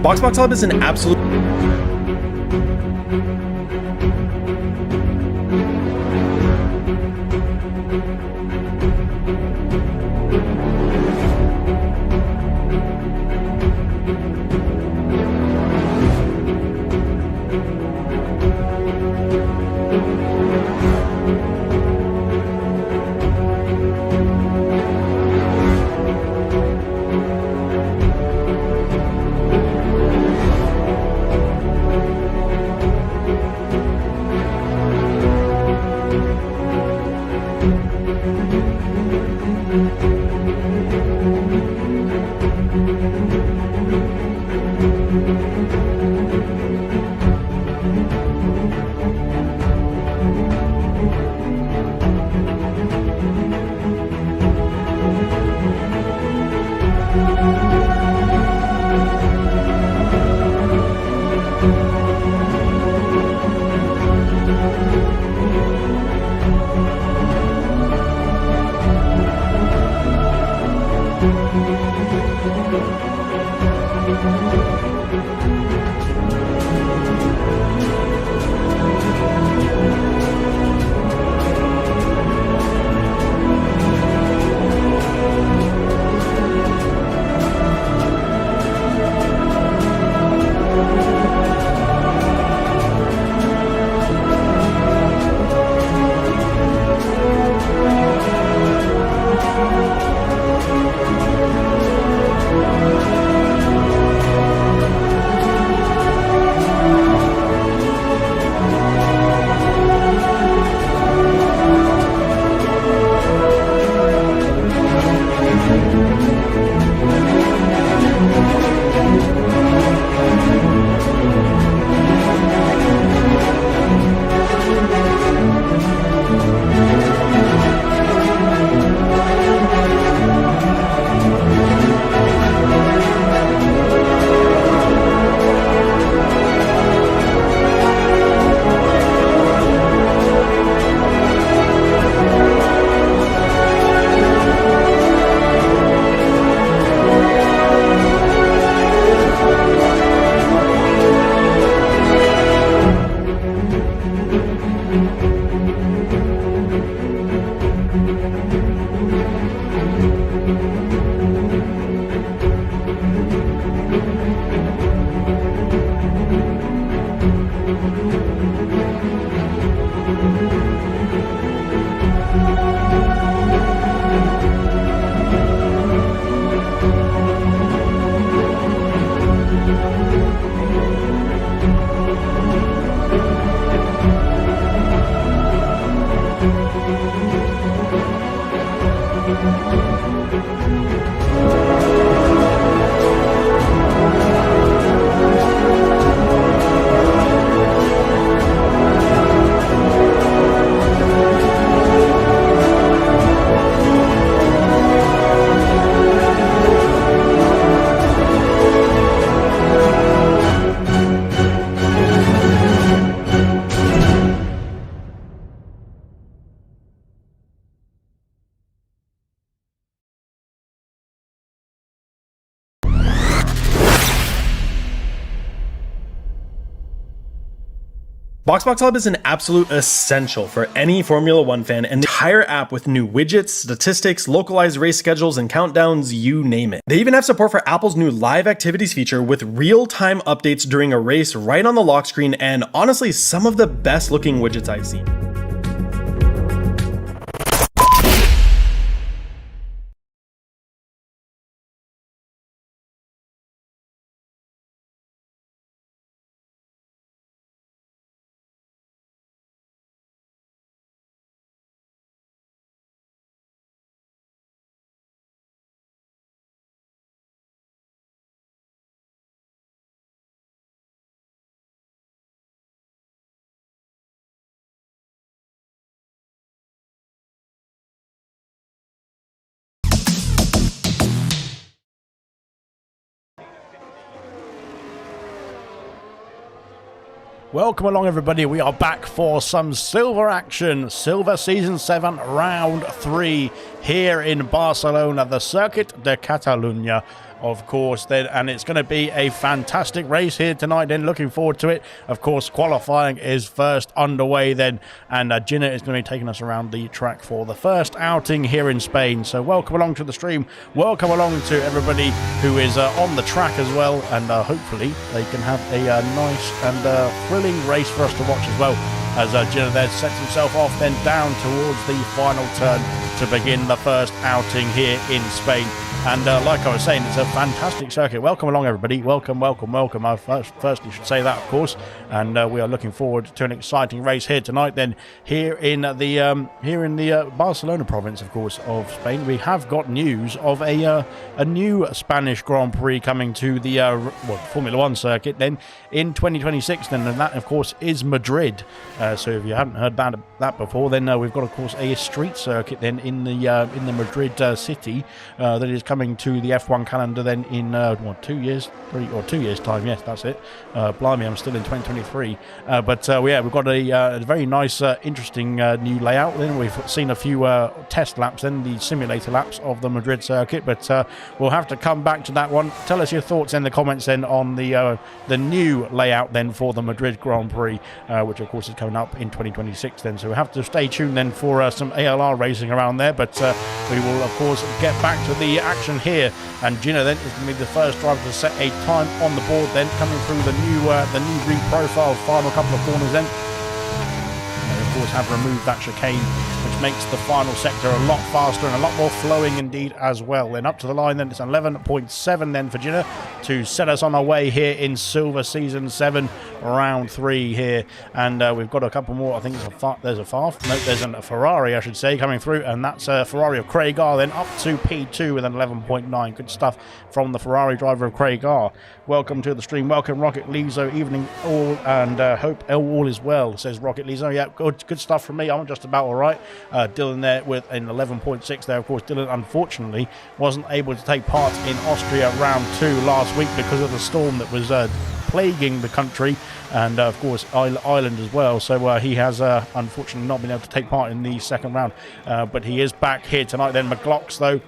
BoxBox Hub is an absolute... BoxBox Hub is an absolute essential for any Formula One fan, and the entire app with new widgets, statistics, localized race schedules, and countdowns, you name it. They even have support for Apple's new live activities feature with real-time updates during a race right on the lock screen, and honestly, some of the best looking widgets I've seen. Welcome along everybody, we are back for some Silver action, Silver Season 7 Round 3 here in Barcelona, the Circuit de Catalunya. of course, then, and it's going to be a fantastic race here tonight, then. Looking forward to it. Of course, qualifying is first underway then, and Gina is going to be taking us around the track for the first outing here in Spain. So welcome along to the stream, welcome along to everybody who is on the track as well, and hopefully they can have a nice and thrilling race for us to watch as well, as Gina there sets himself off then down towards the final turn to begin the first outing here in Spain. And like I was saying, it's a fantastic circuit. Welcome along, everybody. Welcome, welcome, welcome. I firstly should say that, of course. And we are looking forward to an exciting race here tonight. Then here in the Barcelona province, of course, of Spain, we have got news of a new Spanish Grand Prix coming to the Formula One circuit. Then in 2026, then, and that, of course, is Madrid. So if you haven't heard that before, then we've got, of course, a street circuit then in the Madrid city that is coming to the F1 calendar then in 2 years time. Yes, that's it. Blimey, I'm still in 2023. But yeah, we've got a very nice, interesting new layout. Then we've seen a few test laps, then the simulator laps of the Madrid circuit. But we'll have to come back to that one. Tell us your thoughts in the comments then on the new layout then for the Madrid Grand Prix, which of course is coming up in 2026 then. So we have to stay tuned then for some ALR racing around there. But we will of course get back to the action here, and Gina then is going to be the first driver to set a time on the board then, coming through the new reprofiled final couple of corners then. They of course have removed that chicane, which makes the final sector a lot faster and a lot more flowing indeed as well. Then up to the line then, it's 11.7 then for Gina to set us on our way here in Silver Season 7 round 3 here. And we've got a couple more. I think there's a Ferrari, I should say, coming through, and that's a Ferrari of Craig R then up to P2 with an 11.9. Good stuff from the Ferrari driver of Craig R. Welcome to the stream. Welcome Rocket Lizo. Evening all, and hope all is well, says Rocket Lizo. Yeah, good stuff from me. I'm just about all right. Dylan there with an 11.6 there. Of course, Dylan unfortunately wasn't able to take part in Austria round 2 last week because of the storm that was plaguing the country, and of course Ireland as well. So he has unfortunately not been able to take part in the second round, but he is back here tonight. Then McLox though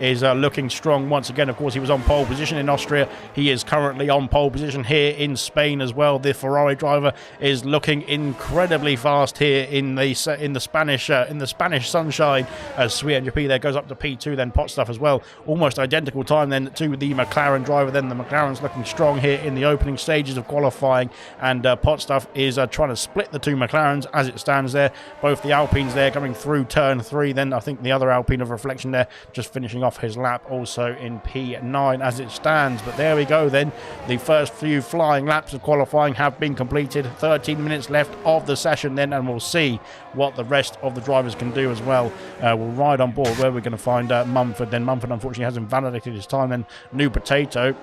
is looking strong once again. Of course, he was on pole position in Austria. He is currently on pole position here in Spain as well. The Ferrari driver is looking incredibly fast here in the Spanish sunshine. As Sweet NGP there goes up to P2, then Pot Stuff as well. Almost identical time then to the McLaren driver. Then the McLaren's looking strong here in the opening stages of qualifying, and Pot Stuff is trying to split the two McLarens as it stands there. Both the Alpines there coming through turn 3. Then I think the other Alpine of Reflection there just finishing off his lap also in P9 as it stands. But there we go then, the first few flying laps of qualifying have been completed. 13 minutes left of the session then, and we'll see what the rest of the drivers can do as well. We'll ride on board where we're going to find Mumford. Then Mumford unfortunately hasn't validated his time. Then New Potato,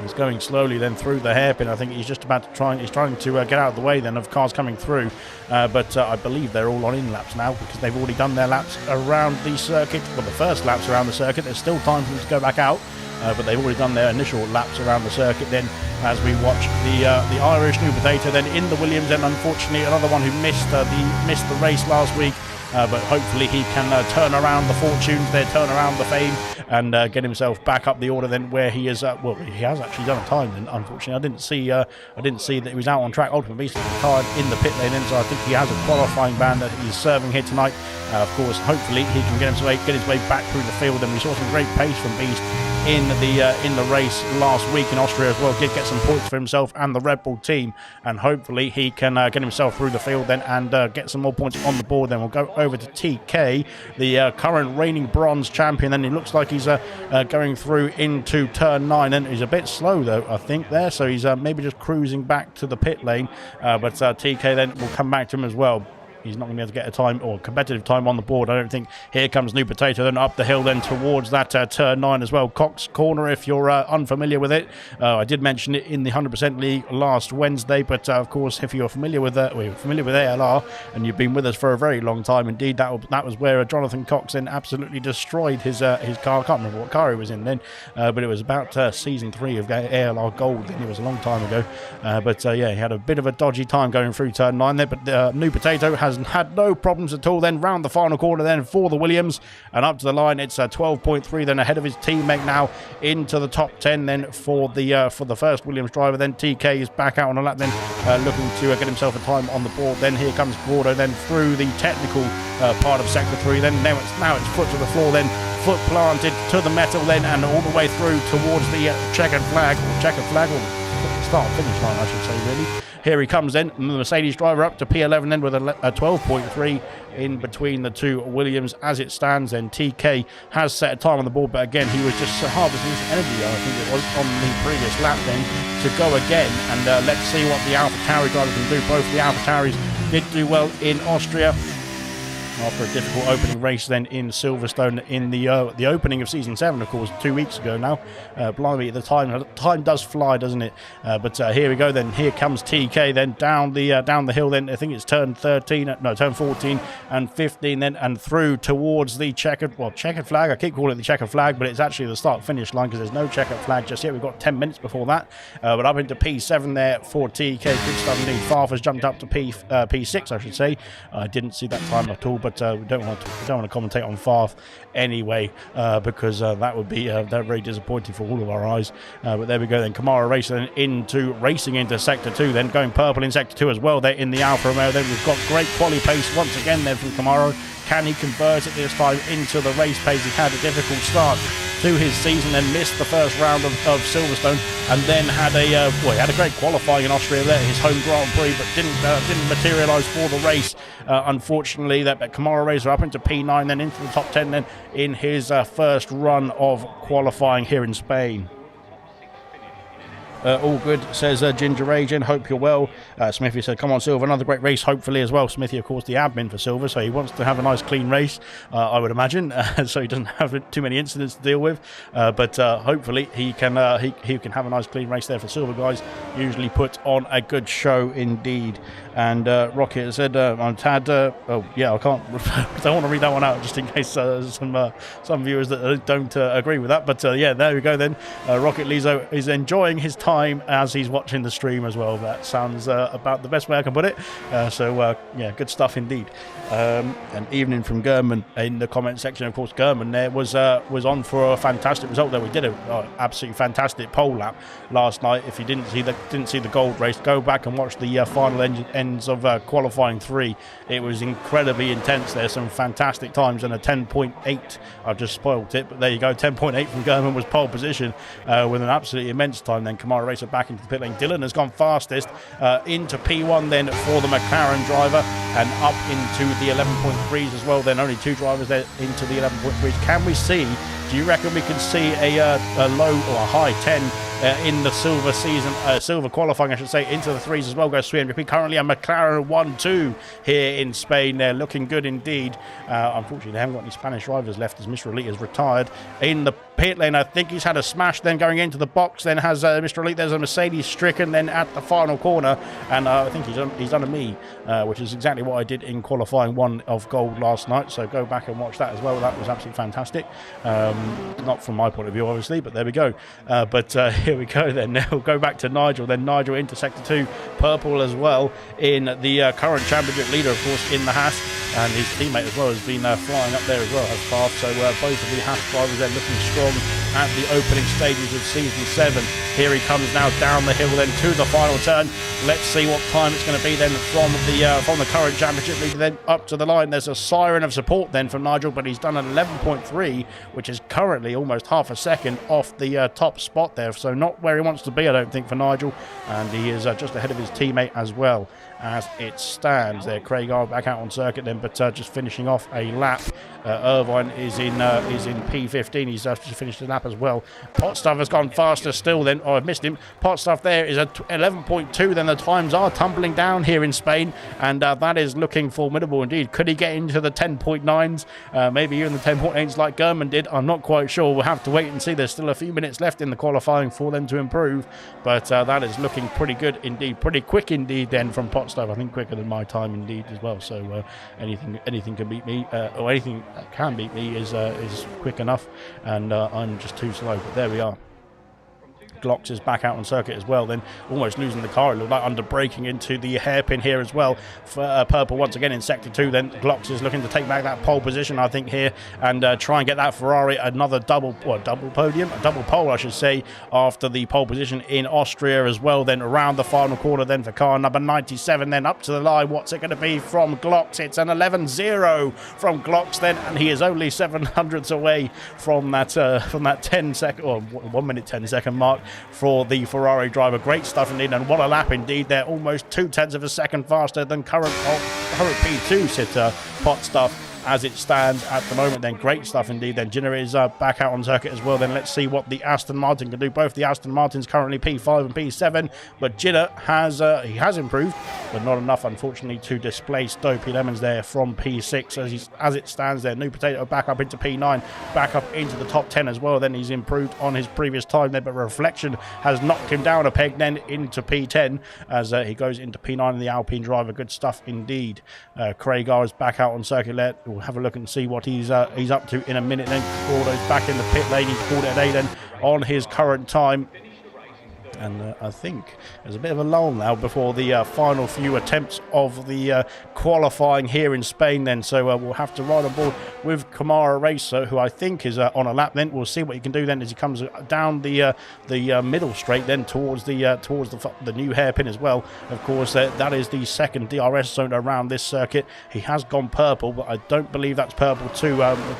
he's going slowly then through the hairpin. I think he's just about to he's trying to get out of the way then of cars coming through. But I believe they're all on in laps now, because they've already done their laps around the circuit. Well, the first laps around the circuit. There's still time for them to go back out, but they've already done their initial laps around the circuit then, as we watch the Irish New Potato then in the Williams. And unfortunately another one who missed the race last week. But hopefully he can turn around the fortunes there, turn around the fame, and get himself back up the order then where he is. Well, he has actually done a time then. Unfortunately, I didn't see that he was out on track. Ultimate Beast retired in the pit lane, and so I think he has a qualifying ban that he's serving here tonight. Of course, hopefully he can get his way back through the field, and we saw some great pace from Beast in the race last week in Austria as well. Did get some points for himself and the Red Bull team, and hopefully he can get himself through the field then and get some more points on the board. Then we'll go over to TK, the current reigning bronze champion. Then it looks like he's going through into turn 9, and he's a bit slow though, I think there, so he's maybe just cruising back to the pit lane. But TK then will come back to him as well. He's not going to be able to get a time or competitive time on the board, I don't think. Here comes New Potato, then up the hill, then towards that turn 9 as well. Cox Corner, if you're unfamiliar with it. I did mention it in the 100% League last Wednesday, but of course, if you're familiar with ALR and you've been with us for a very long time, indeed, that was where Jonathan Cox then absolutely destroyed his car. I can't remember what car he was in then, but it was about Season 3 of ALR Gold, and it was a long time ago. But yeah, he had a bit of a dodgy time going through turn 9 there, but New Potato has has had no problems at all. Then round the final corner then for the Williams, and up to the line it's 12.3 then ahead of his teammate now into the top 10 then for the first Williams driver. Then TK is back out on a lap then looking to get himself a time on the board. Then here comes Gordo then through the technical part of sector 3. Then now it's foot to the floor, then foot planted to the metal then, and all the way through towards the checkered flag or start finish line I should say really. Here he comes then, the Mercedes driver up to P11 then with a 12.3 in between the two Williams as it stands. Then TK has set a time on the board, but again he was just harvesting his energy, I think it was, on the previous lap then to go again. And let's see what the AlphaTauri driver can do. Both the AlphaTauris did do well in Austria after a difficult opening race then in Silverstone in the opening of season 7, of course, 2 weeks ago now. Blimey, the time does fly, doesn't it? But here we go then. Here comes TK then down the hill then. I think it's turn 14 and 15 then, and through towards the checkered flag. I keep calling it the checkered flag, but it's actually the start finish line because there's no checkered flag just yet. We've got 10 minutes before that. But up into P7 there for TK. Good stuff indeed. Farf has jumped up to P6, I should say. I didn't see that time at all, but we don't want to commentate on Farf anyway, because that would be very disappointing for all of our eyes. But there we go then. Kamara racing into sector 2, then going purple in sector 2 as well. They're in the Alfa Romeo. Then we've got great quali pace once again there from Kamara. Can he convert it this time into the race pace? He had a difficult start to his season, then missed the first round of Silverstone, and then had he had a great qualifying in Austria there, his home Grand Prix, but didn't materialise for the race. Unfortunately, that Kamara racer up into P9, then into the top 10, then in his first run of qualifying here in Spain. All good, says Ginger Agent. Hope you're well. Smithy said, come on, Silver, another great race, hopefully, as well. Smithy, of course, the admin for Silver, so he wants to have a nice, clean race, I would imagine, so he doesn't have too many incidents to deal with. But hopefully he can have a nice, clean race there for Silver guys. Usually put on a good show indeed. And Rocket said, I'm Tad. Oh, yeah, I can't. I don't want to read that one out just in case some viewers that don't agree with that. But yeah, there we go then. Rocket Lizo is enjoying his time as he's watching the stream as well. That sounds about the best way I can put it. Yeah, good stuff indeed. An evening from German in the comment section. Of course, German there was on for a fantastic result there. We did a absolutely fantastic pole lap last night. If you didn't see the gold race, go back and watch the final ends of qualifying 3. It was incredibly intense. There's some fantastic times, and a 10.8. I've just spoiled it, but there you go. 10.8 from German was pole position with an absolutely immense time. Then Kamara racer back into the pit lane. Dylan has gone fastest into P1 then for the McLaren driver, and up into the 11.3s as well. Then only 2 drivers there into the 11.3s. Can we see? Do you reckon we can see a low or a high 10 in the silver season, silver qualifying, I should say, into the 3s as well? Goes 3MVP. Currently a McLaren 1-2 here in Spain. They're looking good indeed. Unfortunately, they haven't got any Spanish drivers left as Mr. Elite has retired in the pit lane. I think he's had a smash then going into the box. Then has Mr. Elite. There's a Mercedes stricken then at the final corner, and I think he's done a me, which is exactly what I did in qualifying 1 of gold last night. So go back and watch that as well. That was absolutely fantastic. Not from my point of view, obviously, but there we go. But here we go then. Now we'll go back to Nigel. Then Nigel into sector 2, purple as well, in the current championship leader, of course, in the Haas, and his teammate as well has been flying up there as well, has Farf. So both of the Haas drivers then looking strong at the opening stages of season 7. Here he comes now down the hill then to the final turn. Let's see what time it's going to be then from the current championship leader then up to the line. There's a siren of support then from Nigel, but he's done an 11.3, which is currently almost half a second off the top spot there. So not where he wants to be, I don't think, for Nigel, and he is just ahead of his teammate as well as it stands there. Craig are back out on circuit then, but just finishing off a lap. Irvine is in P15. He's just finished a lap as well. Potstuff has gone faster still then. Oh, I've missed him. Potstuff there is at 11.2. Then the times are tumbling down here in Spain, and that is looking formidable indeed. Could he get into the 10.9s? Maybe even the 10.8s like German did. I'm not quite sure. We'll have to wait and see. There's still a few minutes left in the qualifying for them to improve, but that is looking pretty good indeed. Pretty quick indeed then from Potstuff. I think quicker than my time indeed as well. So anything can beat me, or anything that can beat me is quick enough, and I'm just too slow. But there we are. Glocks is back out on circuit as well, then almost losing the car. It looked like under braking into the hairpin here as well for Purple once again in sector 2. Then Glocks is looking to take back that pole position, I think, here, and try and get that Ferrari another double pole, I should say, after the pole position in Austria as well. Then around the final quarter then for car number 97, then up to the line. What's it going to be from Glocks? It's an 11-0 from Glocks then, and he is only 700ths away from that 10 second or 1 minute 10 second mark for the Ferrari driver. Great stuff indeed, and what a lap indeed. They're almost 0.2 of a second faster than current P2 sitter Pot Stuff as it stands at the moment. Then great stuff indeed. Then Ginner is back out on circuit as well. Then let's see what the Aston Martin can do. Both the Aston Martins currently P5 and P7, but Ginner has improved, but not enough unfortunately to displace Dopey Lemons there from P6 as it stands there. New Potato back up into P9, back up into the top 10 as well. Then he's improved on his previous time there, but Reflection has knocked him down a peg then into P10 as he goes into P9 in the Alpine driver. Good stuff indeed. Craigar is back out on circuit. We'll have a look and see what he's up to in a minute. Then Gordo's back in the pit lane. He's called it a day then on his current time. And I think there's a bit of a lull now before the final few attempts of the qualifying here in Spain then. So we'll have to ride on board with Kamara Racer, who I think is on a lap then. We'll see what he can do then as he comes down the middle straight then towards the new hairpin as well. Of course, that is the second DRS zone around this circuit. He has gone purple, but I don't believe that's purple to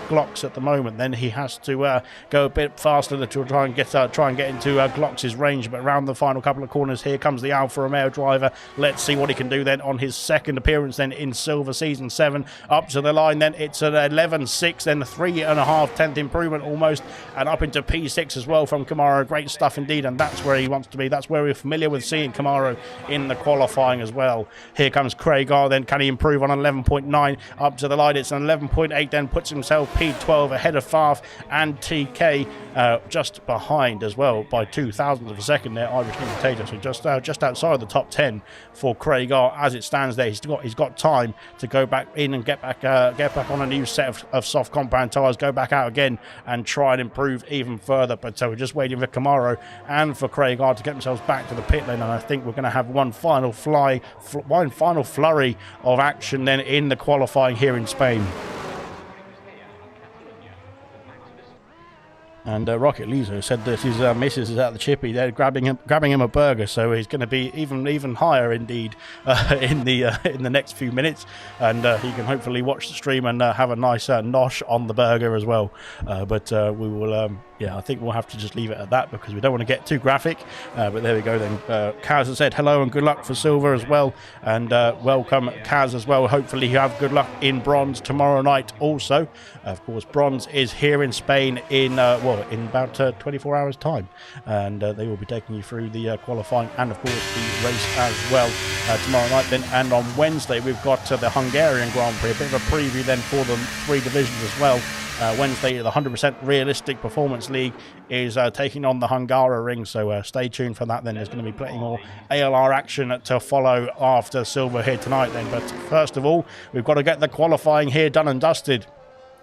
Glocks at the moment. Then he has to go a bit faster to try and get into Glocks' range. But around the final couple of corners, here comes the Alfa Romeo driver. Let's see what he can do then on his second appearance then in Silver Season 7. Up to the line then, it's an 11.6, then 3.5 tenth improvement almost, and up into P6 as well from Camaro. Great stuff indeed, and that's where he wants to be. That's where we're familiar with seeing Camaro in the qualifying as well. Here comes Craigar then. Can he improve on 11.9? Up to the line, it's an 11.8, then puts himself P12 ahead of Farf and TK, just behind as well by 0.02 of a second there. Irish New Potato, so just outside the top 10 for Craigar as it stands there. He's got time to go back in and get back on a new set of soft compound tyres, go back out again and try and improve even further. But we're just waiting for Camaro and for Craigar to get themselves back to the pit lane, and I think we're going to have one final flurry of action then in the qualifying here in Spain. And Rocket Lizo said that his missus is at the chippy. They're grabbing him a burger, so he's going to be even higher indeed in the next few minutes, and he can hopefully watch the stream and have a nice nosh on the burger as well. But we will. Yeah, I think we'll have to just leave it at that because we don't want to get too graphic. But there we go then. Kaz has said hello and good luck for silver as well. And welcome, Kaz, as well. Hopefully you have good luck in bronze tomorrow night also. Of course, bronze is here in Spain in about 24 hours' time. And they will be taking you through the qualifying and, of course, the race as well tomorrow night then. And on Wednesday, we've got the Hungarian Grand Prix. A bit of a preview then for the 3 divisions as well. Wednesday, the 100% Realistic Performance League is taking on the Hungara Ring, so stay tuned for that then. There's going to be plenty more ALR action to follow after silver here tonight then. But first of all, we've got to get the qualifying here done and dusted.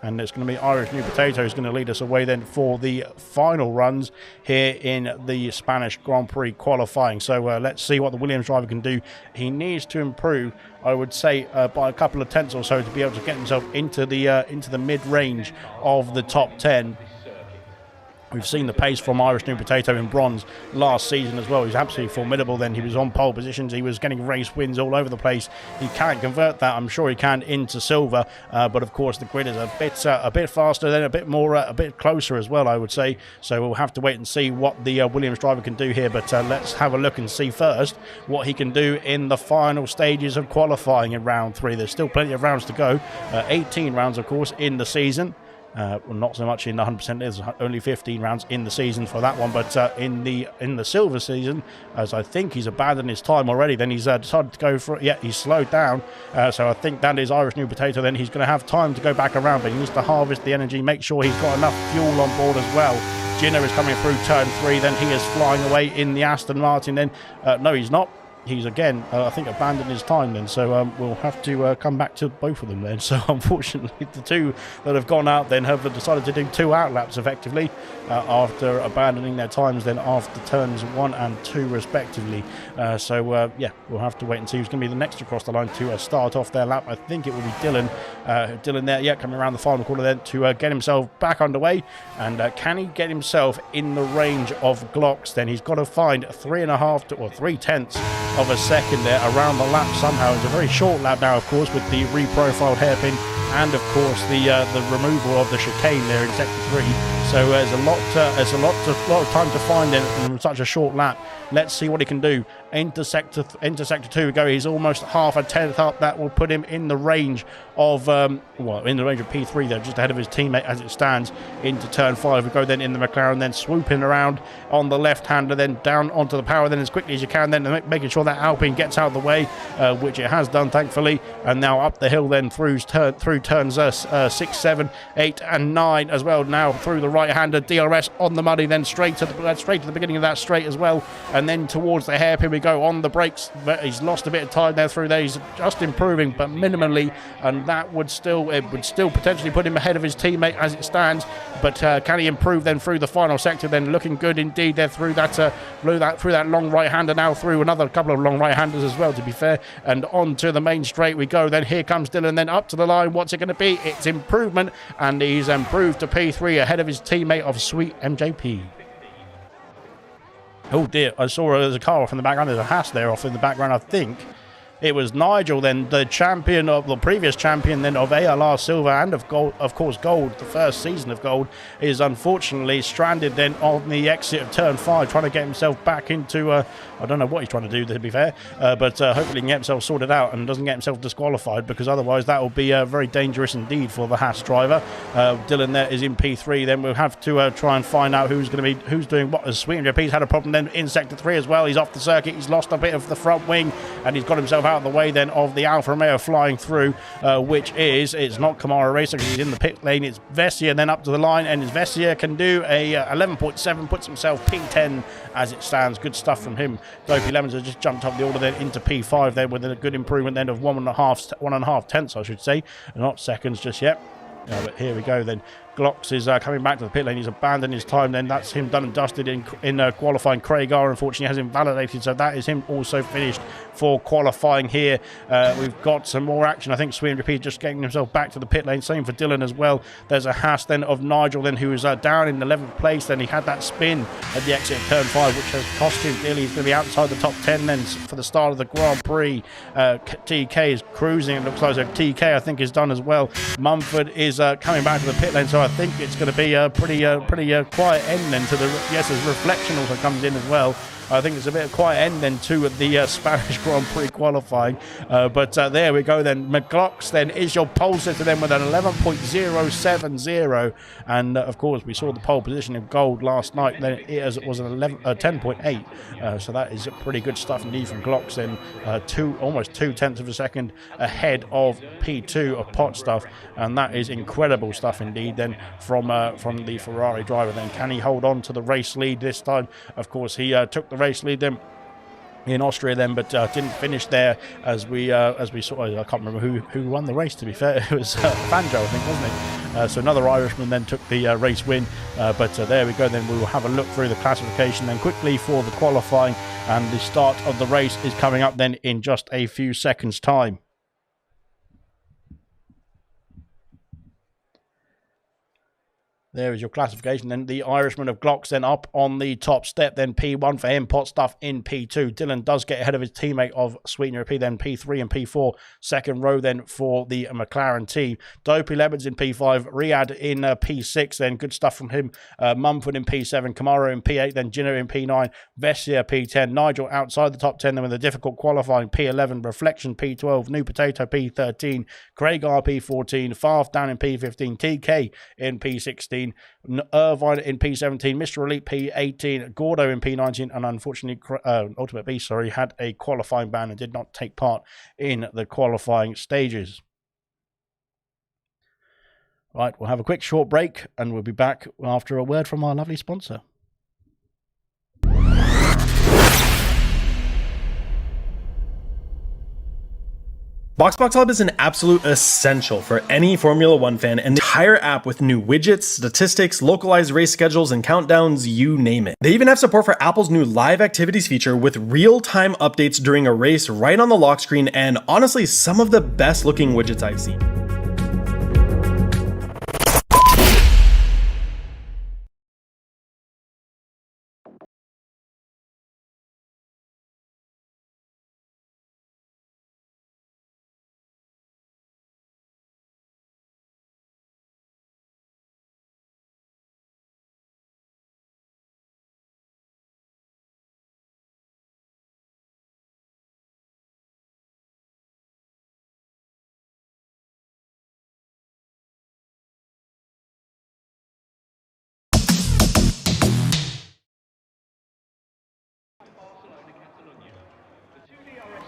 And it's going to be Irish New Potato who's going to lead us away then for the final runs here in the Spanish Grand Prix qualifying. So let's see what the Williams driver can do. He needs to improve, I would say, by a couple of tenths or so to be able to get himself into the mid-range of the top 10. We've seen the pace from Irish New Potato in bronze last season as well. He was absolutely formidable then. He was on pole positions. He was getting race wins all over the place. He can't convert that, I'm sure he can, into silver. But of course, the grid is a bit faster, then a bit closer as well, I would say. So we'll have to wait and see what the Williams driver can do here. But let's have a look and see first what he can do in the final stages of qualifying in round 3. There's still plenty of rounds to go. 18 rounds, of course, in the season. Well, not so much in the 100%. There's only 15 rounds in the season for that one, but in the silver season, as I think he's abandoned his time already, then he's decided to go for it. Yeah, he's slowed down, so I think that is Irish New Potato. Then he's going to have time to go back around, but he needs to harvest the energy, make sure he's got enough fuel on board as well. Ginner is coming through turn 3, then he is flying away in the Aston Martin. Then no, he's not. he's again, I think, abandoned his time then. So we'll have to come back to both of them then. So unfortunately, the two that have gone out then have decided to do 2 outlaps effectively after abandoning their times then after turns 1 and 2 respectively. Yeah, we'll have to wait and see who's going to be the next across the line to start off their lap. I think it will be Dylan. Dylan there, yeah, coming around the final corner then to get himself back underway. And can he get himself in the range of Glocks? Then he's got to find 3.5 of a second there around the lap somehow. It's a very short lap now, of course, with the reprofiled hairpin and, of course, the removal of the chicane there in sector 3. So there's a lot of time to find in such a short lap. Let's see what he can do. Into sector 2 we go. He's almost half a tenth up. That will put him in the range of in the range of P3 there, just ahead of his teammate as it stands. Into turn 5 we go then in the McLaren, then swooping around on the left-hander, then down onto the power, then as quickly as you can, then making sure that Alpine gets out of the way, which it has done thankfully, and now up the hill then through turns 6, 7, 8 and 9 as well. Now through the right-hander, DRS on the muddy, then straight to the beginning of that straight as well, and then towards the hairpin we go on the brakes. But he's lost a bit of time there through there. He's just improving, but minimally, and that would still potentially put him ahead of his teammate as it stands. But can he improve then through the final sector? Then looking good indeed there through that long right-hander, now through another couple of long right-handers as well, to be fair, and on to the main straight we go. Then here comes Dylan, then up to the line. What's it going to be? It's improvement, and he's improved to P3 ahead of his teammate of Sweet MJP. Oh dear, I saw there's a car off in the background. There's a Haas there off in the background. I think it was Nigel then, the champion of the previous champion then of ALR Silver and of Gold, of course Gold, the first season of Gold, is unfortunately stranded then on the exit of turn 5, trying to get himself back into, I don't know what he's trying to do to be fair, but hopefully he can get himself sorted out and doesn't get himself disqualified, because otherwise that will be very dangerous indeed for the Haas driver. Dylan there is in P3, then we'll have to try and find out who's doing what. As Sweet MJP's had a problem then in sector 3 as well. He's off the circuit, he's lost a bit of the front wing, and he's got himself out of the way then of the Alfa Romeo flying through, it's not Kamara Racer because he's in the pit lane. It's Vessia then up to the line, and Vessia can do a 11.7, puts himself P10 as it stands. Good stuff from him. Dopey Lemons has just jumped up the order then into P5 there with a good improvement then of 1.5 tenths, I should say, not seconds just yet. But here we go then. Glocks is coming back to the pit lane. He's abandoned his time then. That's him done and dusted in qualifying. Craig R unfortunately has invalidated, so that is him also finished for qualifying here. We've got some more action. I think Sweet MJP just getting himself back to the pit lane. Same for Dylan as well. There's a Haas then of Nigel then, who is down in 11th place. Then he had that spin at the exit of turn 5, which has cost him dearly. He's going to be outside the top 10 then for the start of the Grand Prix. TK is cruising. It looks like TK I think is done as well. Mumford is coming back to the pit lane, so I think it's going to be a pretty quiet end then to the... Yes, as Reflection also comes in as well. I think it's a bit of quiet end then to the Spanish Grand Prix qualifying. But there we go then. McGlocks then is your pole sitter then with an 11.070. And of course, we saw the pole position of Gold last night. Then it was an 10.8. So that is pretty good stuff indeed from Glocks then. Almost 2 tenths of a second ahead of P2 of Pot Stuff. And that is incredible stuff indeed then from the Ferrari driver then. Can he hold on to the race lead this time? Of course, he took the race lead then in Austria then, but didn't finish there as we saw. I can't remember who won the race, to be fair. It was Fanjo, I think, wasn't it? So another Irishman then took the race win, but there we go then. We will have a look through the classification then quickly for the qualifying, and the start of the race is coming up then in just a few seconds time. There is your classification. Then the Irishman of Glocks then up on the top step. Then P1 for him. Pot Stuff in P2. Dylan does get ahead of his teammate of Sweetener P. Then P3 and P4. Second row then for the McLaren team. Dopey Lemons in P5. Riyadh in P6. Then good stuff from him. Mumford in P7. Camaro in P8. Then Gino in P9. Vessia P10. Nigel outside the top 10 then with a difficult qualifying P11. Reflection P12. New Potato P13. Craig R P14. Farf down in P15. TK in P16. Irvine in P17, Mr. Elite P18, Gordo in P19, and unfortunately Ultimate Beast, had a qualifying ban and did not take part in the qualifying stages. Right, we'll have a quick short break and we'll be back after a word from our lovely sponsor. BoxBox Hub is an absolute essential for any Formula One fan, and the entire app with new widgets, statistics, localized race schedules, and countdowns, you name it. They even have support for Apple's new live activities feature with real-time updates during a race right on the lock screen, and honestly, some of the best looking widgets I've seen.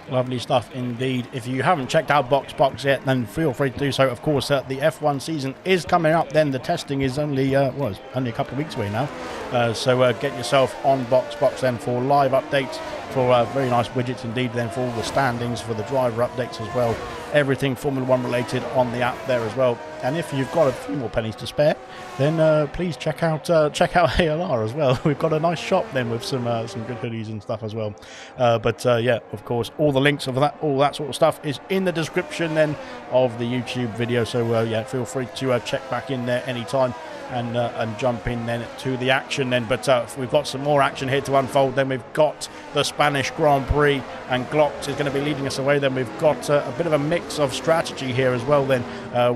Lovely stuff indeed. If you haven't checked out BoxBox yet, then feel free to do so. Of course, the F1 season is coming up. Then the testing is only it's only a couple of weeks away now. So get yourself on BoxBox then for live updates, for very nice widgets indeed. Then for all the standings, for the driver updates as well. Everything Formula One related on the app there as well. And if you've got a few more pennies to spare, then please check out ALR as well. We've got a nice shop then with some good hoodies and stuff as well. Yeah, of course, all the links of that, all that sort of stuff is in the description then of the YouTube video. So yeah, feel free to check back in there anytime and jump in then to the action then. But we've got some more action here to unfold. Then we've got the Spanish Grand Prix, and Glocks is going to be leading us away. Then we've got a bit of a mix of strategy here as well. Then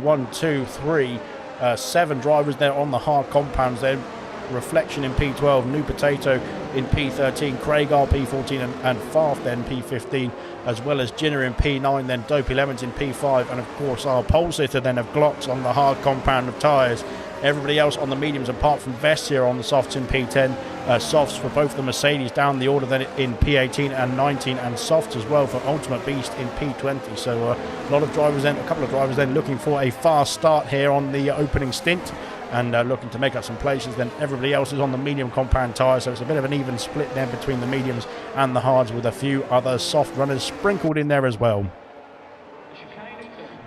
1, 2, 3, 7 drivers there on the hard compounds then. Reflection in P12, New Potato in P13, Craigar P14 and Farf then P15, as well as Ginner in P9, then Dopey Lemons in P5, and of course our pole sitter then of Glocks on the hard compound of tyres. Everybody else on the mediums apart from Vestia on the softs in P10, softs for both the Mercedes down the order then in P18 and 19, and softs as well for Ultimate Beast in P20. So a lot of drivers then, a couple of drivers then looking for a fast start here on the opening stint, and looking to make up some places. Then everybody else is on the medium compound tyres, so it's a bit of an even split there between the mediums and the hards, with a few other soft runners sprinkled in there as well.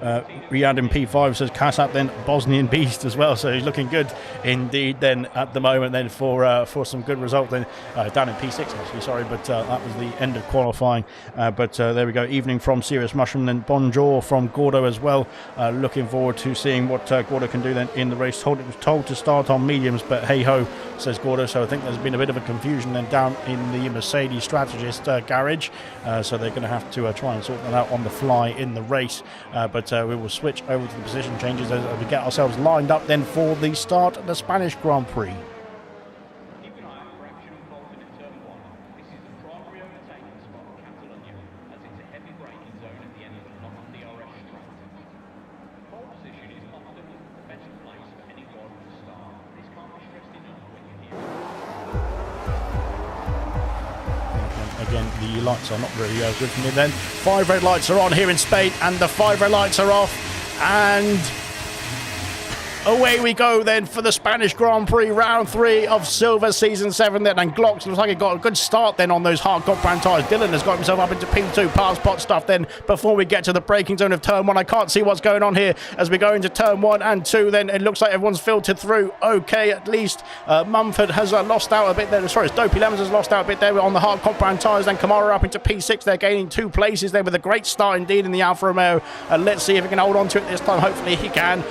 Riyadh in P5 says Kasap then Bosnian Beast as well, so he's looking good indeed then at the moment then for some good result then down in P6 actually, sorry, but that was the end of qualifying. There we go. Evening from Serious Mushroom, then Bonjour from Gordo as well. Looking forward to seeing what Gordo can do then in the race. It was told to start on mediums, but hey ho, says Gordo. So I think there's been a bit of a confusion then down in the Mercedes strategist garage, so they're going to have to try and sort that out on the fly in the race. We will switch over to the position changes as we get ourselves lined up then for the start of the Spanish Grand Prix. Again, the lights are not really good for me then. 5 red lights are on here in Spain, and the 5 red lights are off, and away we go then for the Spanish Grand Prix, round 3 of Silver Season 7 then, and Glocks looks like he got a good start then on those hard compound tyres. Dylan has got himself up into P2, past pot stuff then before we get to the braking zone of turn 1. I can't see what's going on here as we go into turn 1 and 2 then. It looks like everyone's filtered through okay at least. Mumford has lost out a bit there, sorry, Dopey Lemons has lost out a bit there on the hard compound tyres. Then Kamara up into P6, they're gaining 2 places there with a great start indeed in the Alfa Romeo. Let's see if he can hold on to it this time. Hopefully he can,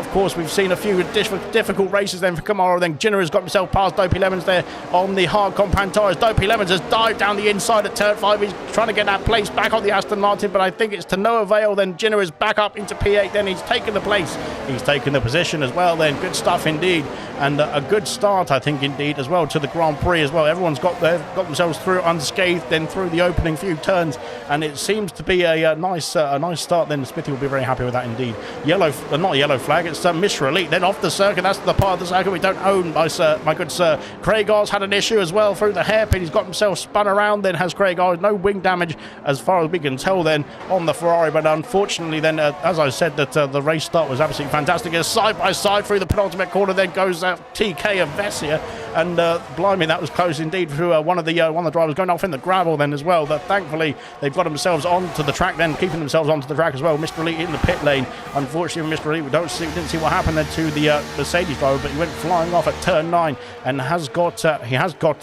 of course, we've seen a few difficult races then for Kamara. Then Ginner has got himself past Dopey Lemons there on the hard compound tyres. Dopey Lemons has dived down the inside at turn 5. He's trying to get that place back on the Aston Martin, but I think it's to no avail. Then Ginner is back up into P8. Then he's taken the place. He's taken the position as well then. Good stuff indeed. And a good start, I think, indeed, as well, to the Grand Prix as well. Everyone's got themselves through unscathed then through the opening few turns, and it seems to be a nice start then. Smithy will be very happy with that indeed. Not a yellow flag, it's Mr. Elite. Then off the circuit, that's the part of the circuit we don't own, my good sir. Craigar's had an issue as well through the hairpin. He's got himself spun around then, has Craigar. No wing damage as far as we can tell then on the Ferrari, but unfortunately then, as I said, that the race start was absolutely fantastic. As side by side through the penultimate corner then goes TK of Vessia, and blimey, that was close indeed through one of the drivers going off in the gravel then as well. But thankfully they've got themselves onto the track then, keeping themselves onto the track as well. Mr. Elite in the pit lane. Unfortunately for Mr. Elite, we didn't see what happened then to the Mercedes driver, but he went flying off at turn 9 and has got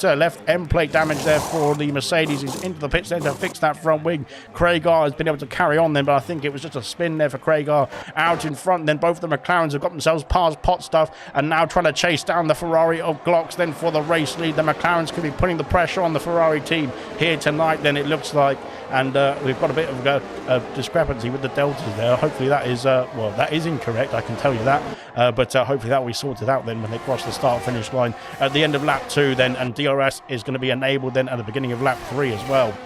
left end plate damage there for the Mercedes. He's into the pits then to fix that front wing. Craigar has been able to carry on then, but I think it was just a spin there for Craigar out in front. Then both of the McLarens have got themselves past pot stuff and now trying to chase down the Ferrari of Glocks then for the race lead. The McLarens could be putting the pressure on the Ferrari team here tonight then, it looks like, and we've got a bit of a discrepancy with the deltas there. Hopefully that is well, that is incorrect, I can tell you that, but hopefully that will be sorted out then when they cross the start finish line at the end of lap 2 then, and DRS is going to be enabled then at the beginning of lap 3 as well.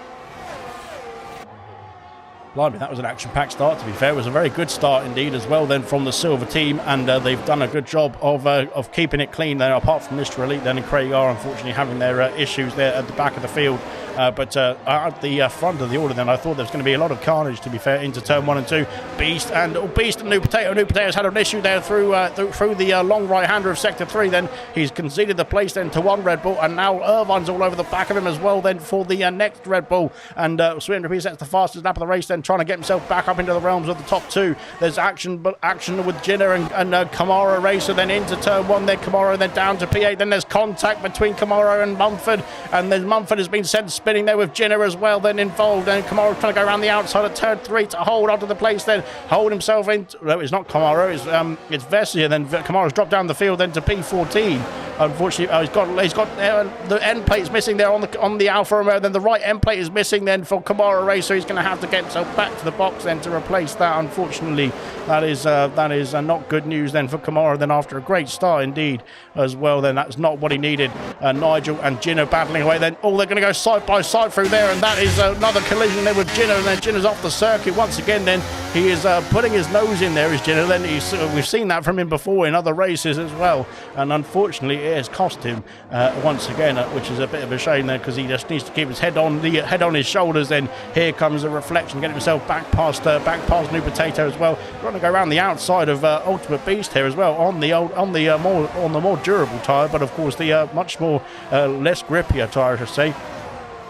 Blimey, that was an action-packed start, to be fair. It was a very good start indeed as well then from the Silver team, and they've done a good job of keeping it clean there, apart from Mr. Elite then and Craigar unfortunately having their issues there at the back of the field. But at the front of the order then, I thought there was going to be a lot of carnage, to be fair, into turn 1 and 2. Beast and New Potato. New Potato's had an issue there through the long right-hander of Sector 3 then. He's conceded the place then to one Red Bull, and now Irvine's all over the back of him as well then for the next Red Bull. And Sweden repeats, that's the fastest lap of the race then, trying to get himself back up into the realms of the top 2. There's action with Jinner and Kamara Racer then into turn 1 then. Kamara then down to P8. Then there's contact between Kamara and Mumford, and then Mumford has been sent spinning there with Jinner as well then involved, and Kamara trying to go around the outside of turn 3 to hold onto the place then, hold himself in. No, it's not Kamara, it's Vessia then. Kamara's dropped down the field then to P14. Unfortunately, he's got the end plate's missing there on the Alfa Romeo. Then the right end plate is missing then for Kamara Racer. He's going to have to get himself back to the box then to replace that. Unfortunately, that is not good news then for Kamara. Then after a great start indeed as well, then that's not what he needed. Nigel and Jinner battling away. Then they're going to go side by side through there, and that is another collision there with Jinner. And then Jinner's off the circuit once again. Then he is putting his nose in there, is Jinner. Then we've seen that from him before in other races as well, and unfortunately it has cost him once again, which is a bit of a shame there, because he just needs to keep his head on his shoulders. Then here comes a reflection, getting himself back past New Potato as well. We're going to go around the outside of Ultimate Beast here as well on the more durable tyre, but of course the much more less grippier tyre, I should say.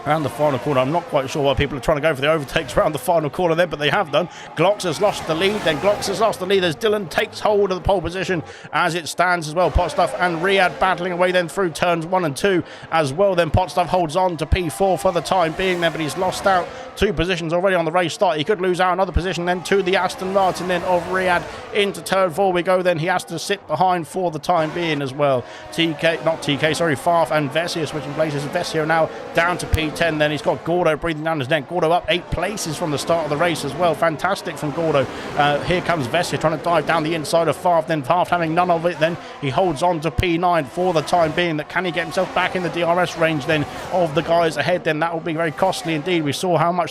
Around the final corner, I'm not quite sure why people are trying to go for the overtakes around the final corner there, but they have done. Glocks has lost the lead, then Glocks has lost the lead as Dylan takes hold of the pole position as it stands as well. Potstuff and Riyadh battling away then through turns 1 and 2 as well. Then Potstuff holds on to P4 for the time being there, but he's lost out 2 positions already on the race start. He could lose out another position then to the Aston Martin then of Riyadh. Into turn 4 we go then. He has to sit behind for the time being as well. Farf and Vessia switching places. Vessia now down to P10. Then he's got Gordo breathing down his neck. Gordo up 8 places from the start of the race as well. Fantastic from Gordo. Here comes Vessia trying to dive down the inside of Farf. Then Farf having none of it. Then he holds on to P9 for the time being. That can he get himself back in the DRS range then of the guys ahead? Then that will be very costly indeed. We saw how much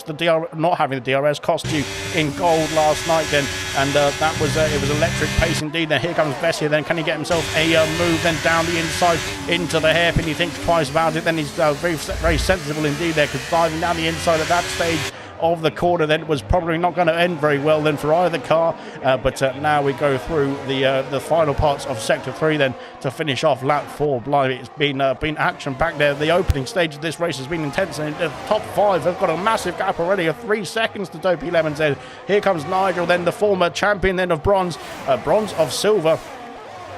not having the DRS cost you in gold last night then, and that was it was electric pace indeed. Then here comes Vessia. Then can he get himself a move then down the inside into the hairpin? He thinks twice about it. Then he's very sensible indeed there, because driving down the inside at that stage of the corner then was probably not going to end very well then for either car, but now we go through the final parts of sector 3 then to finish off lap 4. Blimey, it's been action packed there. The opening stage of this race has been intense, and the top 5 have got a massive gap already of 3 seconds to Dopey Lemon's head. Here comes Nigel, then the former champion then of bronze of silver,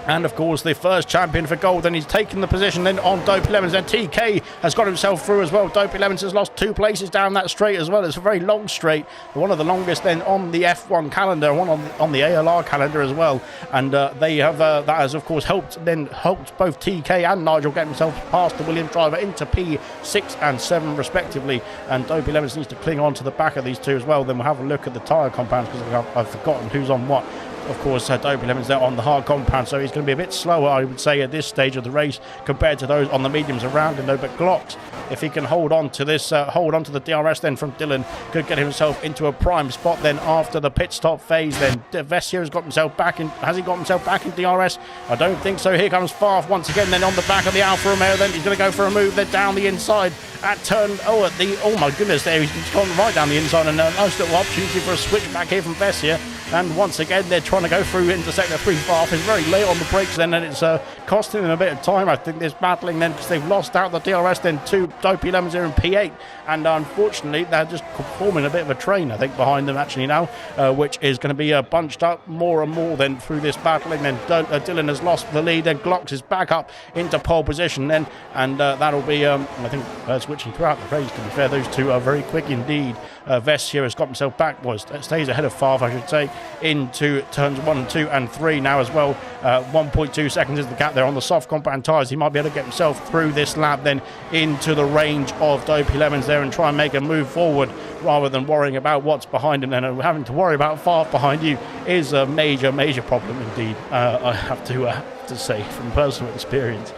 and of course the first champion for gold. Then he's taken the position then on Dopey Lemons. Then TK has got himself through as well. Dopey Lemons has lost 2 places down that straight as well. It's a very long straight, one of the longest then on the F1 calendar, one on the ALR calendar as well. And they have that has of course helped both TK and Nigel get themselves past the Williams driver into P6 and 7 respectively. And Dopey Lemons needs to cling on to the back of these 2 as well. Then we'll have a look at the tyre compounds, because I've forgotten who's on what. Of course, Dopey Lemon's there on the hard compound, so he's going to be a bit slower, I would say, at this stage of the race compared to those on the mediums around him, though. But Glocks, if he can hold on to this, hold on to the DRS then from Dylan, could get himself into a prime spot then after the pit stop phase. Then Vessia has got himself back in. Has he got himself back in DRS? I don't think so. Here comes Farf once again, then on the back of the Alfa Romeo. Then he's going to go for a move then down the inside at turn. Oh my goodness, there he's gone right down the inside, and a nice little opportunity for a switch back here from Vessia. And once again, they're trying to go through into sector 3. Farf is very late on the brakes then, and it's costing them a bit of time, I think, this battling then, because they've lost out the DRS then to Dopey Lemons here in P8. And unfortunately, they're just forming a bit of a train, I think, behind them actually now, which is going to be bunched up more and more then through this battling. Then Dylan has lost the lead. Then Glocks is back up into pole position then, and that'll be, I think, switching throughout the race, to be fair. Those two are very quick indeed. Vest here has got himself back, stays ahead of Farf, I should say, into turns 1, 2 and 3 now as well. 1.2 seconds is the gap there on the soft compound tyres. He might be able to get himself through this lap then into the range of Dopey Lemons there and try and make a move forward rather than worrying about what's behind him. And having to worry about Farf behind you is a major problem indeed, I have to say from personal experience.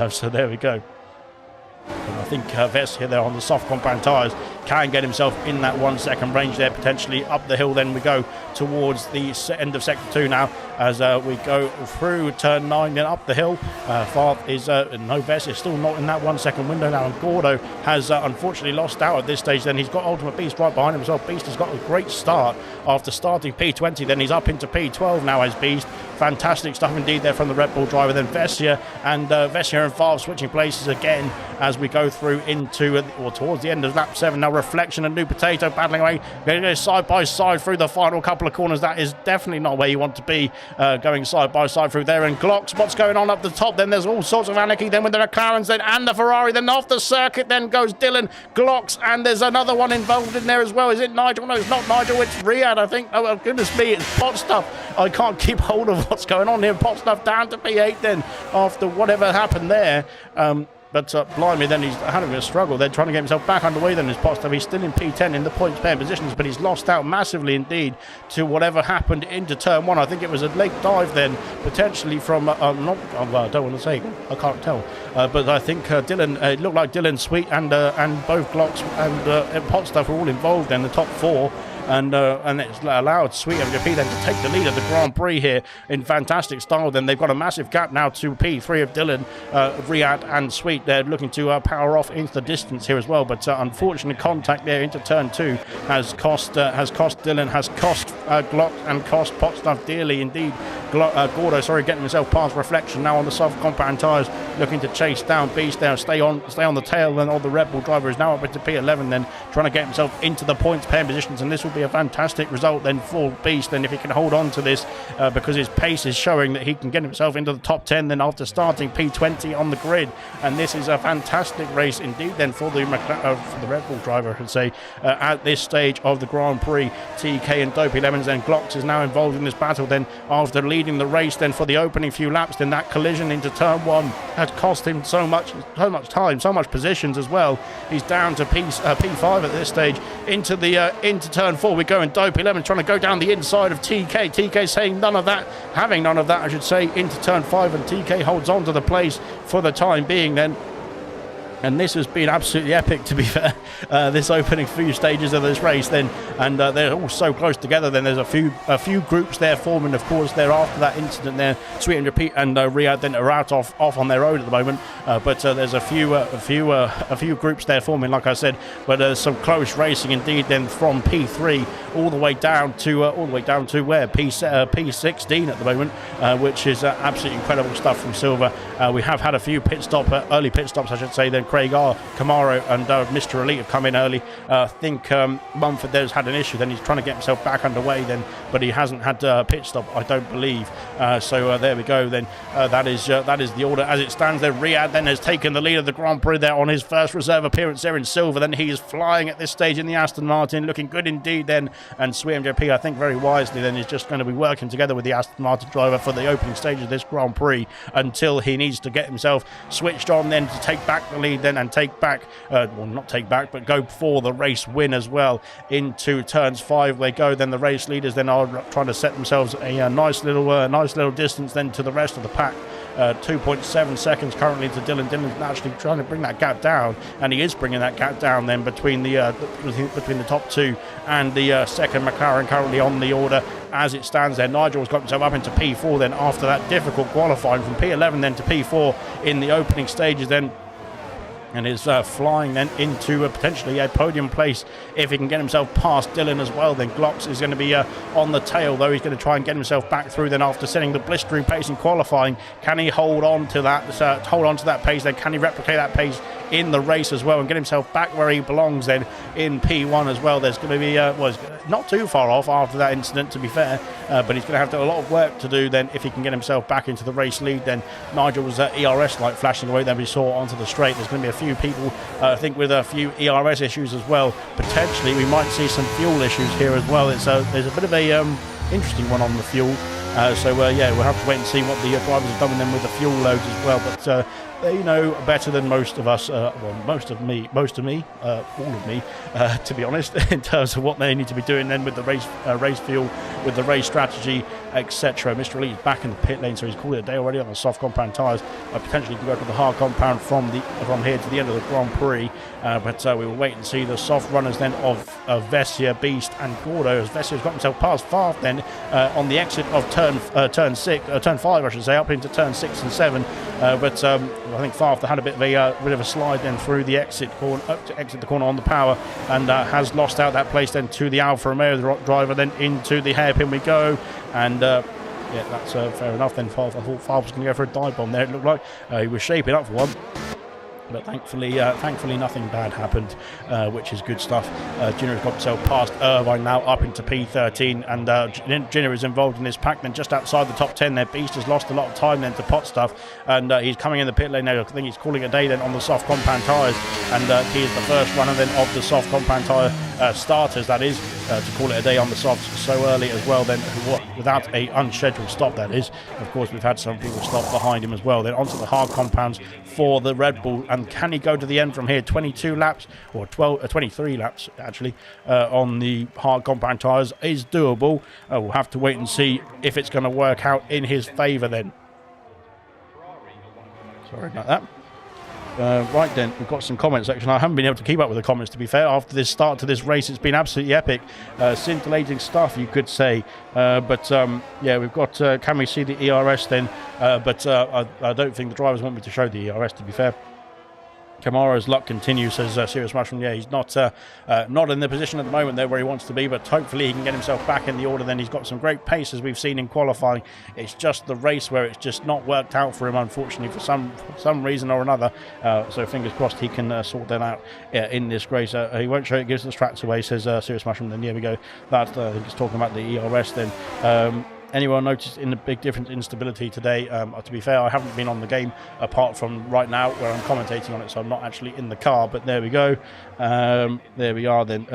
So there we go. And I think Vest here there on the soft compound tyres can get himself in that 1 second range there, potentially up the hill. Then we go towards the end of sector 2 now as we go through turn 9 then up the hill. Farf is no, Vest is still not in that 1 second window now, and Gordo has unfortunately lost out at this stage. Then he's got Ultimate Beast right behind him as well. Beast has got a great start after starting P20, then he's up into P12 now as Beast. Fantastic stuff indeed there from the Red Bull driver. Then Vessia and Farf switching places again as we go through into or towards the end of lap 7 now. Reflection and New Potato battling away, going side by side through the final couple of corners. That is definitely not where you want to be, going side by side through there. And Glocks, what's going on up the top? Then there's all sorts of anarchy then with the McLarens then and the Ferrari. Then off the circuit then goes Dylan, Glocks, and there's another one involved in there as well. Is it Nigel? No, it's not Nigel, it's Riyadh, I think. Oh, goodness me, it's Pot Stuff. I can't keep hold of what's going on here. Pot Stuff down to P8 then after whatever happened there. But blimey, then he's having a struggle. They're trying to get himself back underway then as Pot Stuff. He's still in P10 in the points pairing positions, but he's lost out massively indeed to whatever happened into turn 1. I think it was a late dive then, potentially from, I don't want to say, I can't tell. But I think Dylan, it looked like Dylan, Sweet, and both Glocks and Pot Stuff were all involved in the top 4. And it's allowed Sweet MGP then to take the lead of the Grand Prix here in fantastic style. Then they've got a massive gap now to P3 of Dylan, Riyadh and Sweet. They're looking to power off into the distance here as well, but unfortunate contact there into turn 2 has cost Dylan, has cost Glock, and cost Pot Stuff dearly indeed. Gordo, getting himself past Reflection now on the soft compound tyres, looking to chase down Beast there, stay on the tail. Then the Red Bull driver is now up into P11 then, trying to get himself into the points pair positions, and this will be a fantastic result then for Beast then if he can hold on to this, because his pace is showing that he can get himself into the top 10 then after starting P20 on the grid. And this is a fantastic race indeed then for the Red Bull driver, I should say, at this stage of the Grand Prix. TK and Dopey Lemons then Glocks is now involved in this battle then after leading the race then for the opening few laps. Then that collision into turn 1 had cost him so much time, so much positions as well. He's down to P5 at this stage. Into turn 4 we go, and Dopey Lemon trying to go down the inside of TK. TK saying having none of that I should say, into turn 5, and TK holds on to the place for the time being then. And this has been absolutely epic, to be fair, this opening few stages of this race then, and they're all so close together. Then there's a few groups there forming, of course, there after that incident there. Sweet and Repeat and Riyadh then are off on their own at the moment, but there's a few groups there forming, like I said. But there's some close racing indeed then from P3 all the way down to where P16 at the moment, which is absolutely incredible stuff from Silver. We have had a few early pit stops, I should say. Then Craig R, Camaro, and Mr. Elite have come in early. I think Mumford there's had an issue. Then he's trying to get himself back underway. Then, but he hasn't had a pit stop, I don't believe. So there we go. Then that is the order as it stands. There, Riyadh then has taken the lead of the Grand Prix there on his first reserve appearance there in Silver. Then he is flying at this stage in the Aston Martin, looking good indeed. Then, and Sweet MJP, I think very wisely, then is just going to be working together with the Aston Martin driver for the opening stage of this Grand Prix until he needs to get himself switched on then to take back the lead then, and take back, not take back, but go for the race win as well. Into turns 5 they go. Then the race leaders then are trying to set themselves a nice little distance then to the rest of the pack. 2.7 seconds currently to Dylan. Dylan's actually trying to bring that gap down, and he is bringing that gap down then between the top 2 and the second McLaren currently on the order as it stands there. Nigel's got himself up into P4 then after that difficult qualifying from P11 then to P4 in the opening stages then. and is flying then into potentially a podium place if he can get himself past Dylan as well. Then Glocks is going to be on the tail, though. He's going to try and get himself back through then after setting the blistering pace in qualifying. Can he hold on to that pace then? Can he replicate that pace in the race as well and get himself back where he belongs then in P1 as well? There's going to be not too far off after that incident, to be fair, but he's going to have a lot of work to do then if he can get himself back into the race lead. Then Nigel's ERS light flashing away, then we saw onto the straight. There's going to be a few people, I think, with a few ERS issues as well. Potentially we might see some fuel issues here as well. There's a bit of a interesting one on the fuel. Yeah, we'll have to wait and see what the drivers have done then with the fuel loads as well. But they know better than most of us, all of me, to be honest, in terms of what they need to be doing then with the race fuel, with the race strategy, etc. Mr. Lee is back in the pit lane, so he's called it a day already on the soft compound tyres. Potentially can go to the hard compound from here to the end of the Grand Prix, but we will wait and see the soft runners then of Vessia, Beast and Gordo, as Vessia's got himself past Farth then on the exit of turn 5, I should say, up into turn 6 and 7. But I think Farth had a bit of a slide then through the exit corner, to exit the corner on the power, and has lost out that place then to the Alfa Romeo driver. Then into the hairpin we go, and yeah, that's fair enough. Then Farth, I thought Farth was going to go for a dive bomb there. It looked like he was shaping up for one. But thankfully nothing bad happened, which is good stuff. Ginner has got himself past Irvine now up into P13, and Ginner is involved in this pack then just outside the top 10 there. Beast has lost a lot of time then to pot stuff, and he's coming in the pit lane now. I think he's calling it a day then on the soft compound tyres, and he is the first runner then of the soft compound tyre starters, that is, to call it a day on the softs so early as well then, without a unscheduled stop, that is. Of course, we've had some people stop behind him as well. Then onto the hard compounds for the Red Bull, and can he go to the end from here? 22 laps, or 23 laps actually, on the hard compound tyres is doable. We'll have to wait and see if it's going to work out in his favour then. Sorry about that. Right then, we've got some comment section. I haven't been able to keep up with the comments, to be fair. After this start to this race, it's been absolutely epic. Scintillating stuff, you could say. Yeah, we've got, can we see the ERS then? I don't think the drivers want me to show the ERS, to be fair. Kamara's luck continues, says Serious Mushroom. Yeah, he's not in the position at the moment there where he wants to be, but hopefully he can get himself back in the order. Then he's got some great pace, as we've seen in qualifying. It's just the race where it's just not worked out for him, unfortunately, for some reason or another. So fingers crossed he can sort that out in this race. He won't show it, gives the tracks away, says Serious Mushroom. Then here we go. That I think he's talking about the ERS then. Anyone noticed in the big difference in stability today? To be fair, I haven't been on the game apart from right now where I'm commentating on it, so I'm not actually in the car, but there we go. There we are then.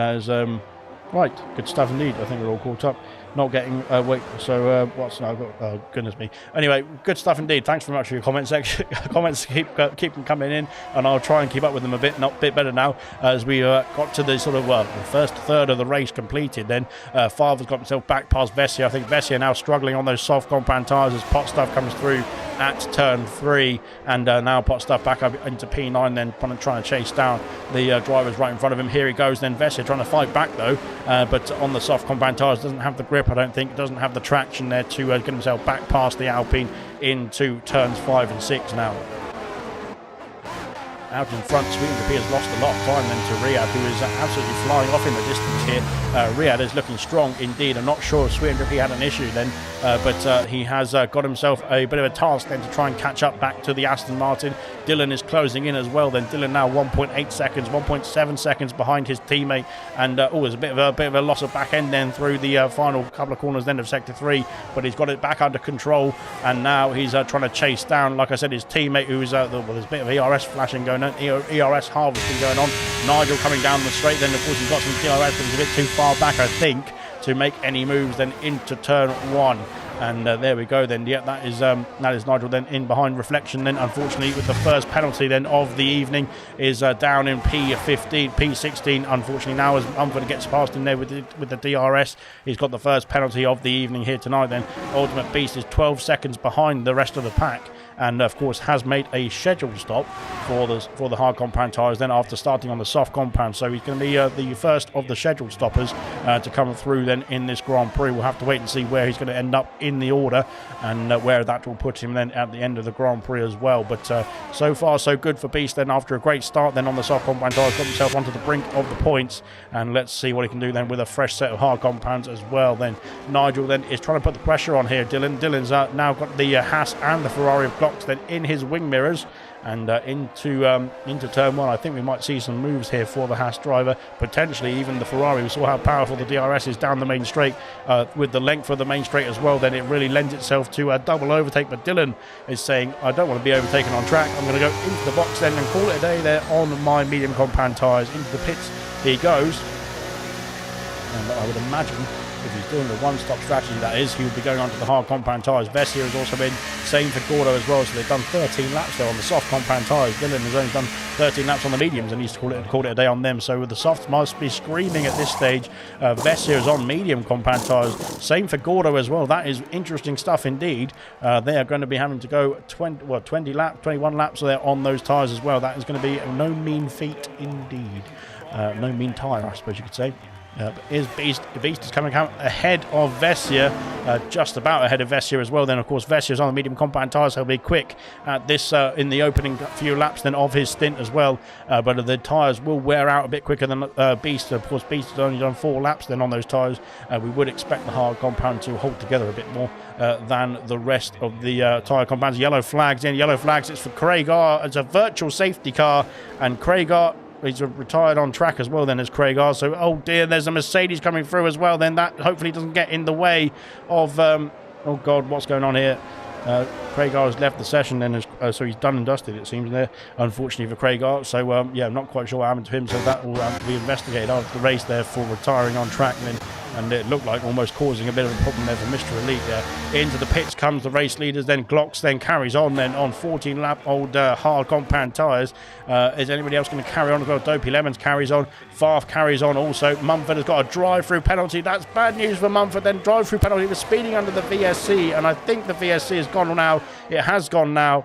Right, good stuff indeed. I think we're all caught up. Not getting wait. So what's now? Oh, goodness me. Anyway, good stuff indeed. Thanks very much for your comment section. Comments keep them coming in, and I'll try and keep up with them a bit better now as we got to the sort of the first third of the race completed. Then Father's got himself back past Vessia. I think Vessia now struggling on those soft compound tyres as pot stuff comes through at turn 3, and now pot stuff back up into P9. Then trying to chase down the drivers right in front of him. Here he goes. Then Vessia trying to fight back though, but on the soft compound tyres doesn't have the grip. I don't think, doesn't have the traction there to get himself back past the Alpine into turns 5 and 6 now. Out in front, Sweetengrip has lost a lot of time then to Riyadh, who is absolutely flying off in the distance here. Riyadh is looking strong indeed. I'm not sure if Sweetengrip had an issue then, but he has got himself a bit of a task then to try and catch up back to the Aston Martin. Dylan is closing in as well then. Dylan now 1.8 seconds, 1.7 seconds behind his teammate, and there's a bit of a loss of back end then through the final couple of corners then of sector 3, but he's got it back under control, and now he's trying to chase down, like I said, his teammate, who's there's a bit of ERS flashing going on, ERS harvesting going on. Nigel coming down the straight, then of course he's got some DRS, but he's a bit too far back, I think, to make any moves then into turn 1. And there we go then. Yeah, that is Nigel then in behind Reflection then, unfortunately, with the first penalty then of the evening, is down in P16. Unfortunately now, as Mumford gets past him there with the DRS, he's got the first penalty of the evening here tonight then. Ultimate Beast is 12 seconds behind the rest of the pack, and of course has made a scheduled stop for the hard compound tyres then after starting on the soft compound. So he's going to be the first of the scheduled stoppers to come through then in this Grand Prix. We'll have to wait and see where he's going to end up in the order, and where that will put him then at the end of the Grand Prix as well. But so far so good for Beast then, after a great start then on the soft compound tyres, got himself onto the brink of the points, and let's see what he can do then with a fresh set of hard compounds as well. Then Nigel then is trying to put the pressure on here. Dylan's now got the Haas and the Ferrari of Glocks then in his wing mirrors, and into turn one. I think we might see some moves here for the Haas driver, potentially even the Ferrari. We saw how powerful the DRS is down the main straight, with the length of the main straight as well. Then it really lends itself to a double overtake, but Dylan is saying, I don't want to be overtaken on track. I'm going to go into the box then and call it a day there on my medium compound tyres. Into the pits he goes, and I would imagine if he's doing the one-stop strategy, that is, he would be going on to the hard compound tyres. Vessia has also been, same for Gordo as well, so they've done 13 laps there on the soft compound tyres. Dylan has only done 13 laps on the mediums and he's called it a day on them. So the softs must be screaming at this stage. Vessia is on medium compound tyres. Same for Gordo as well. That is interesting stuff indeed. They are going to be having to go 21 laps there on those tyres as well. That is going to be no mean feat indeed. No mean tyre, I suppose you could say. Is Beast is coming out ahead of Vessia, just about ahead of Vessia as well. Then of course Vessia is on the medium compound tyres, so he'll be quick at this in the opening few laps then of his stint as well, but the tyres will wear out a bit quicker than Beast. Of course Beast has only done 4 laps then on those tyres. We would expect the hard compound to hold together a bit more than the rest of the tyre compounds. Yellow flags, it's for Craigar. It's a virtual safety car, and Craigar, he's retired on track as well then as Craigar. So, oh dear, there's a Mercedes coming through as well. Then that hopefully doesn't get in the way of, oh God, what's going on here? Craigar has left the session then, so he's done and dusted, it seems, there, unfortunately for Craigar. So, yeah, I'm not quite sure what happened to him. So that will have to be investigated after the race there for retiring on track then. And it looked like almost causing a bit of a problem there for Mr. Elite there. Into the pits comes the race leaders, then Glocks then carries on then on 14 lap old hard compound tyres. Is anybody else going to carry on as well? Dopey Lemons carries on, Farf carries on also. Mumford has got a drive-through penalty. That's bad news for Mumford. Then drive-through penalty for speeding under the VSC, and I think the VSC has gone now. It has gone now.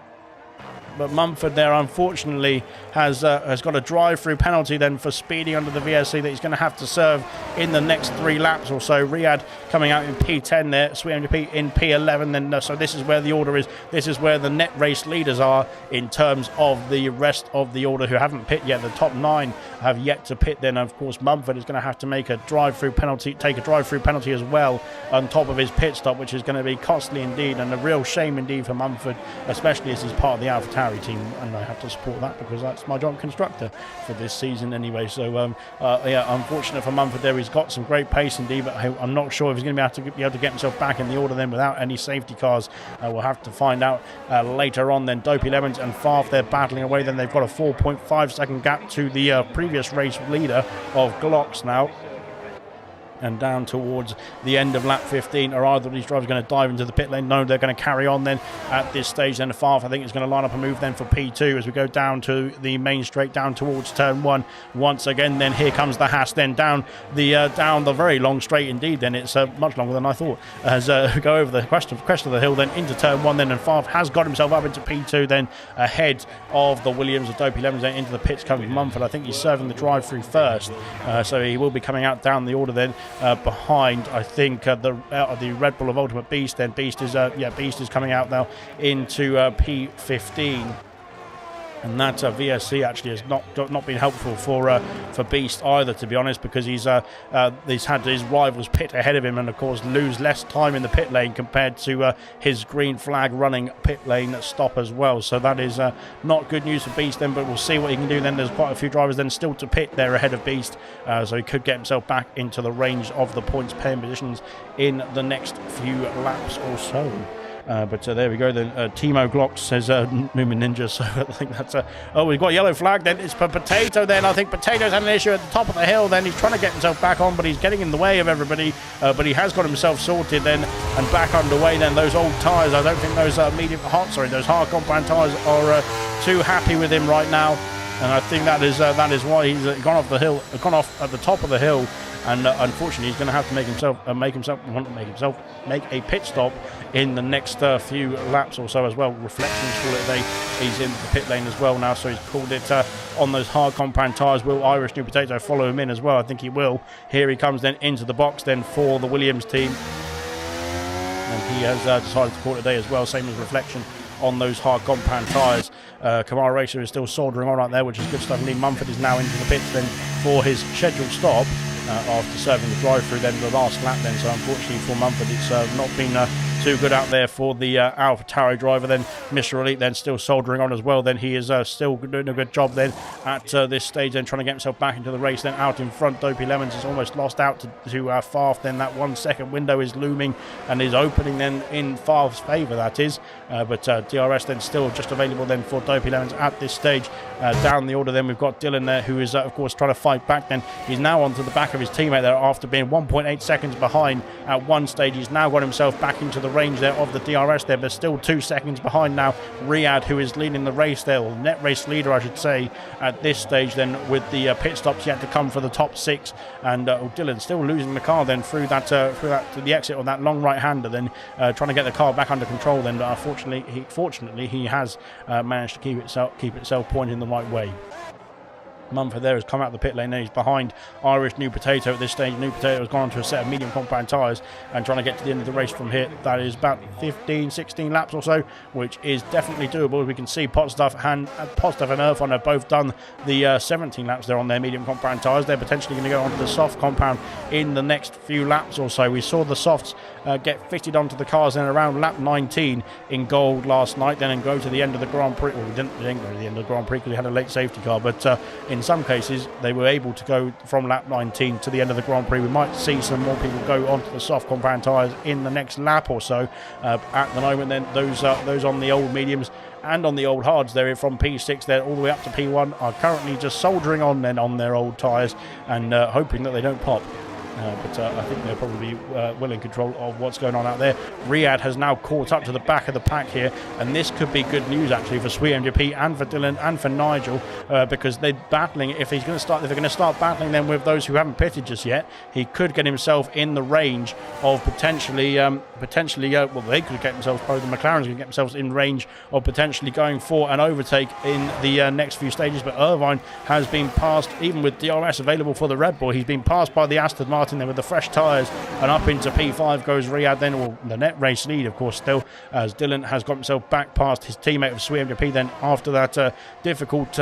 But Mumford there, unfortunately, has got a drive-through penalty then for speeding under the VSC that he's going to have to serve in the next 3 laps or so. Riyadh coming out in P10 there, Sweet MP in P11. Then so this is where the order is. This is where the net race leaders are in terms of the rest of the order who haven't pit yet. The top 9 have yet to pit. Then of course Mumford is going to have to make a drive-through penalty, take a drive-through penalty as well on top of his pit stop, which is going to be costly indeed, and a real shame indeed for Mumford, especially as he's part of the AlphaTauri team, and I have to support that because that's my job constructor for this season anyway. So yeah, unfortunate for Mumford there. He's got some great pace indeed, but I'm not sure if he's going to be able to get himself back in the order then without any safety cars. We'll have to find out later on. Then Dopey Lemons and Farf, they're battling away. Then they've got a 4.5 second gap to the previous race leader of Glocks now. And down towards the end of lap 15, are either of these drivers going to dive into the pit lane? No, they're going to carry on then at this stage. Then Farf, I think, is going to line up a move then for P2 as we go down to the main straight, down towards turn 1 once again. Then here comes the Haas, then down the very long straight indeed. Then it's much longer than I thought, as we go over the crest of the hill, then into turn 1 then, and Farf has got himself up into P2 then ahead of the Williams of Dopey Lemons. Then into the pits comes Mumford. I think he's serving the drive-through first, so he will be coming out down the order then. Behind, I think, the Red Bull of Ultimate Beast. Then Beast is coming out now into P15. And that VSC actually has not been helpful for Beast either, to be honest, because he's had his rivals pit ahead of him and, of course, lose less time in the pit lane compared to his green flag running pit lane stop as well. So that is not good news for Beast then, but we'll see what he can do then. There's quite a few drivers then still to pit there ahead of Beast, so he could get himself back into the range of the points paying positions in the next few laps or so. But there we go then. Timo Glocks says Moomin Ninja, so I think that's oh, we've got a yellow flag then. It's for Potato then. I think Potato's had an issue at the top of the hill then. He's trying to get himself back on, but he's getting in the way of everybody. But he has got himself sorted then and back underway then. Those old tyres, I don't think those those hard compound tyres are too happy with him right now. And I think that is why he's gone off the hill, gone off at the top of the hill and unfortunately he's going to have to make a pit stop in the next few laps or so as well. Reflections call it a day. He's in the pit lane as well now, so he's called it on those hard compound tyres. Will Irish New Potato follow him in as well? I think he will. Here he comes then into the box then for the Williams team, and he has decided to call it a day as well, same as Reflection on those hard compound tyres. Kamara Racer is still soldering on right there, which is good stuff. Lee Mumford is now into the pits then for his scheduled stop after serving the drive-through then the last lap then. So unfortunately for Mumford, it's not been too good out there for the Alpha Tauri driver. Then Mr. Elite then still soldering on as well. Then he is still doing a good job then at this stage, then trying to get himself back into the race. Then out in front, Dopey Lemons is almost lost out to Farf. Then that 1 second window is looming and is opening then in Farf's favour, that is. But DRS then still just available then for Dopey Lemons at this stage. Down the order then we've got Dylan there, who is of course trying to fight back. Then he's now onto the back of his teammate there after being 1.8 seconds behind at one stage. He's now got himself back into the range there of the DRS there, but still 2 seconds behind now Riyadh, who is leading the race there, or net race leader I should say at this stage then, with the pit stops yet to come for the top 6. And Dylan still losing the car then through that to the exit of that long right hander, then trying to get the car back under control then. Fortunately he has managed to keep itself pointing the right way. Mumford there has come out of the pit lane and he's behind Irish New Potato at this stage. New Potato has gone onto a set of medium compound tyres and trying to get to the end of the race from here. That is about 15-16 laps or so, which is definitely doable. As we can see, Potstuff and Irfan have both done the 17 laps there on their medium compound tyres. They're potentially going to go onto the soft compound in the next few laps or so. We saw the softs get fitted onto the cars in around lap 19 in gold last night, then and go to the end of the Grand Prix. Well, we didn't go to the end of the Grand Prix because we had a late safety car, but in some cases they were able to go from lap 19 to the end of the Grand Prix. We might see some more people go onto the soft compound tyres in the next lap or so. At the moment then those on the old mediums and on the old hards there from P6 there all the way up to P1 are currently just soldering on then on their old tyres and hoping that they don't pop. But I think they're probably well in control of what's going on out there. Riyadh has now caught up to the back of the pack here, and this could be good news actually for Sweet MGP and for Dylan and for Nigel, because they're battling. If they're going to start battling then with those who haven't pitted just yet, he could get himself in the range of potentially well, they could get themselves, probably the McLarens could get themselves in range of potentially going for an overtake in the next few stages. But Irvine has been passed, even with DRS available for the Red Bull, he's been passed by the Aston Martin there with the fresh tyres, and up into P5 goes Riyadh then, or the net race lead of course still, as Dylan has got himself back past his teammate of Sweet MGP then after that difficult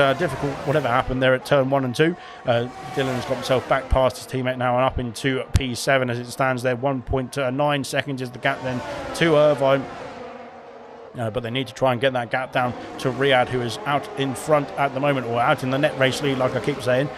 whatever happened there at turn 1 and 2. Dylan has got himself back past his teammate now and up into P7 as it stands there. 1.9 seconds is the gap then to Irvine. But they need to try and get that gap down to Riyadh, who is out in front at the moment, or out in the net race lead like I keep saying,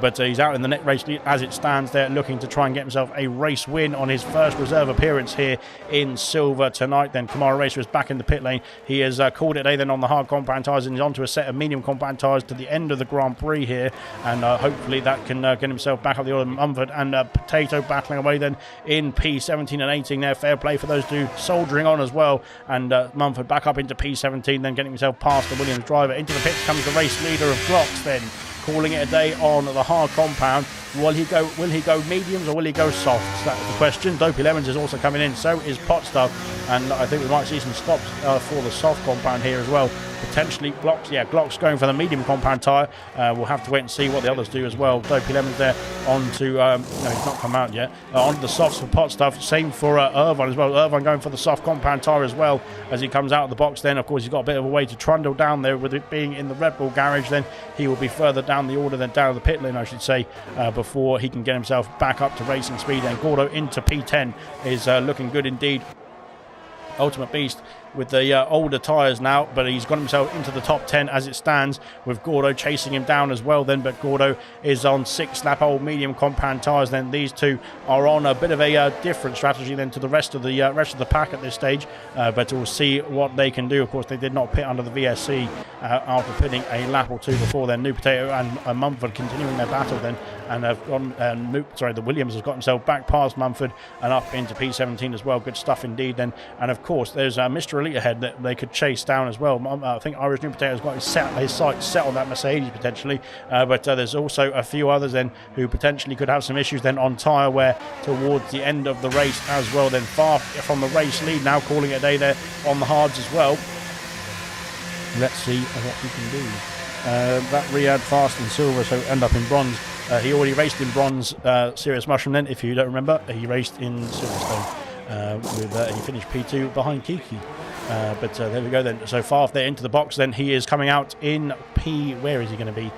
but he's out in the net race lead as it stands there, looking to try and get himself a race win on his first reserve appearance here in Silver tonight. Then Kamara Racer is back in the pit lane. He has called it a day then on the hard compound tyres and is onto a set of medium compound tyres to the end of the Grand Prix here, and hopefully that can get himself back up the order. Mumford and Potato battling away then in P17 and 18 there. Fair play for those two, soldiering on as well, and Mumford back up into P17, then getting himself past the Williams driver. Into the pits comes the race leader of Glocks then, calling it a day on the hard compound. Will he go mediums or will he go softs? That's the question. Dopey Lemons is also coming in, so is Potstuff, and I think we might see some stops for the soft compound here as well. Potentially Glocks, Glocks going for the medium compound tyre. We'll have to wait and see what the others do as well. Dopey Lemons there onto, no, he's not come out yet, onto the softs for Potstuff. Same for Irvine as well. Irvine going for the soft compound tyre as well as he comes out of the box then. Of course, he's got a bit of a way to trundle down there with it being in the Red Bull garage. Then he will be further down the order, then down the pit lane, I should say, before he can get himself back up to racing speed. And Gordo into P10 is looking good indeed. Ultimate Beast with the older tyres now, but he's got himself into the top 10 as it stands, with Gordo chasing him down as well then. But Gordo is on 6-lap old medium compound tyres then. These two are on a bit of a different strategy than to the rest of the pack at this stage, but we'll see what they can do. Of course, they did not pit under the VSC after pitting a lap or two before then. New Potato and Mumford continuing their battle then, and have gone the Williams has got himself back past Mumford and up into P17 as well. Good stuff indeed then. And of course there's Mr. Elite ahead that they could chase down as well. I think Irish New Potato's got his sights set on that Mercedes potentially, but there's also a few others then who potentially could have some issues then on tyre wear towards the end of the race as well. Then far from the race lead now, calling it a day there on the hards as well. Let's see what we can do. That Riyadh fast in silver, so end up in bronze. He already raced in bronze, Serious Mushroom then, if you don't remember. He raced in Silverstone. He finished P2 behind Kiki. But there we go then. So far off there into the box, then he is coming out in P. Where is he going to be?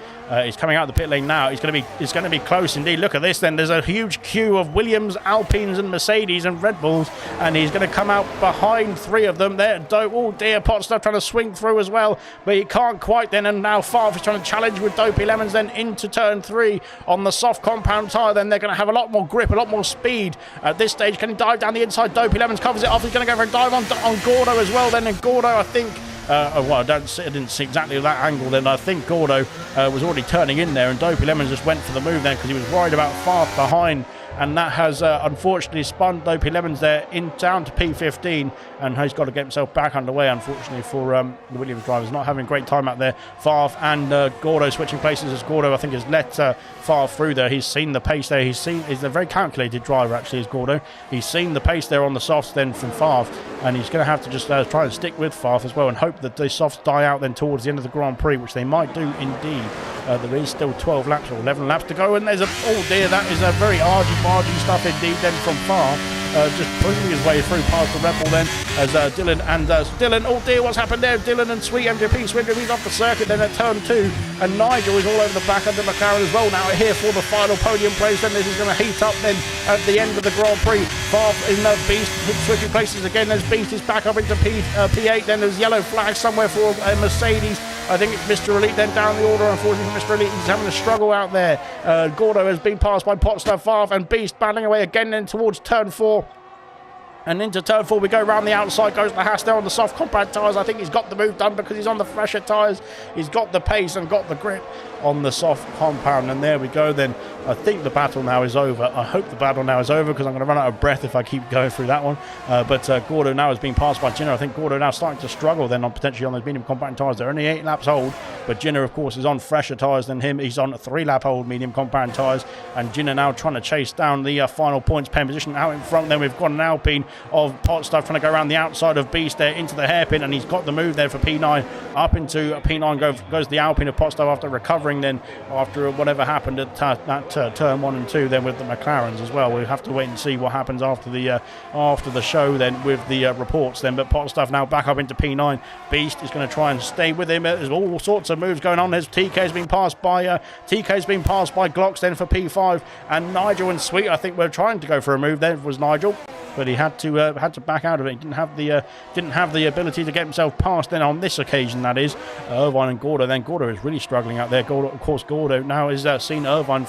He's coming out the pit lane now. It's going to be close indeed. Look at this. Then there's a huge queue of Williams, Alpines, and Mercedes and Red Bulls, and he's going to come out behind 3 of them. There, oh dear, Potstuff trying to swing through as well, but he can't quite. Then and now Favre is trying to challenge with Dopey Lemons. Then into turn 3 on the soft compound tyre. Then they're going to have a lot more grip, a lot more speed at this stage. Can he dive down the inside? Dopey Lemons covers it off. He's going to go for a dive on Gordo as well. Then and Gordo, I think. Well, I didn't see exactly that angle then. I think Gordo was already turning in there, and Dopey Lemons just went for the move then because he was worried about Far behind, and that has unfortunately spun Dopey Lemons there down to P15, and he's got to get himself back underway, unfortunately, for the Williams drivers. Not having a great time out there. Favre and Gordo switching places, as Gordo, I think, has let Favre through there. He's seen the pace there. He's a very calculated driver, actually, is Gordo. He's seen the pace there on the softs then from Favre, and he's going to have to just try and stick with Favre as well and hope that the softs die out then towards the end of the Grand Prix, which they might do indeed. There is still 12 laps or 11 laps to go, and there's oh dear, that is a very argy-bargy stuff indeed then from Favre. Just pushing his way through past the Red Bull then as Dylan and Dylan, oh dear, what's happened there? Dylan and Sweet MGP Swindler, he's off the circuit then at turn 2, and Nigel is all over the back of the McLaren as well now here for the final podium place. Then this is going to heat up then at the end of the Grand Prix. Favre in the Beast switching places again as Beast is back up into P8. Then there's yellow flag somewhere for Mercedes. I think it's Mr. Elite then down the order. Unfortunately for Mr. Elite, he's having a struggle out there. Gordo has been passed by Potstuff, Favre and Beast battling away again then towards turn 4. And into turn 4 we go round the outside, goes the Haas there on the soft compact tyres. I think he's got the move done because he's on the fresher tyres. He's got the pace and got the grip on the soft compound, and there we go then. I think the battle now is over. I hope the battle now is over because I'm going to run out of breath if I keep going through that one. But Gordo now has been passed by Jinner. I think Gordo now starting to struggle then potentially on those medium compact tyres. They're only 8 laps old, but Jinner of course is on fresher tyres than him. He's on 3-lap old medium compact tyres, and Jinner now trying to chase down the final points pen position out in front. Then we've got an Alpine of Potstuff trying to go around the outside of Beast there into the hairpin, and he's got the move there for P9. Up into P9 goes the Alpine of Potstuff after recovering then after whatever happened at turn 1 and 2 then with the McLarens as well. We'll have to wait and see what happens after the show then with the reports then. But Potstuff now back up into P9. Beast is going to try and stay with him. There's all sorts of moves going on. There's TK's been passed by Glocks then for P5, and Nigel and Sweet I think were trying to go for a move then was Nigel, but he had to back out of it. He didn't have the ability to get himself past then on this occasion, that is. Irvine and Gordo. Then Gordo is really struggling out there. Gordo now has seen Irvine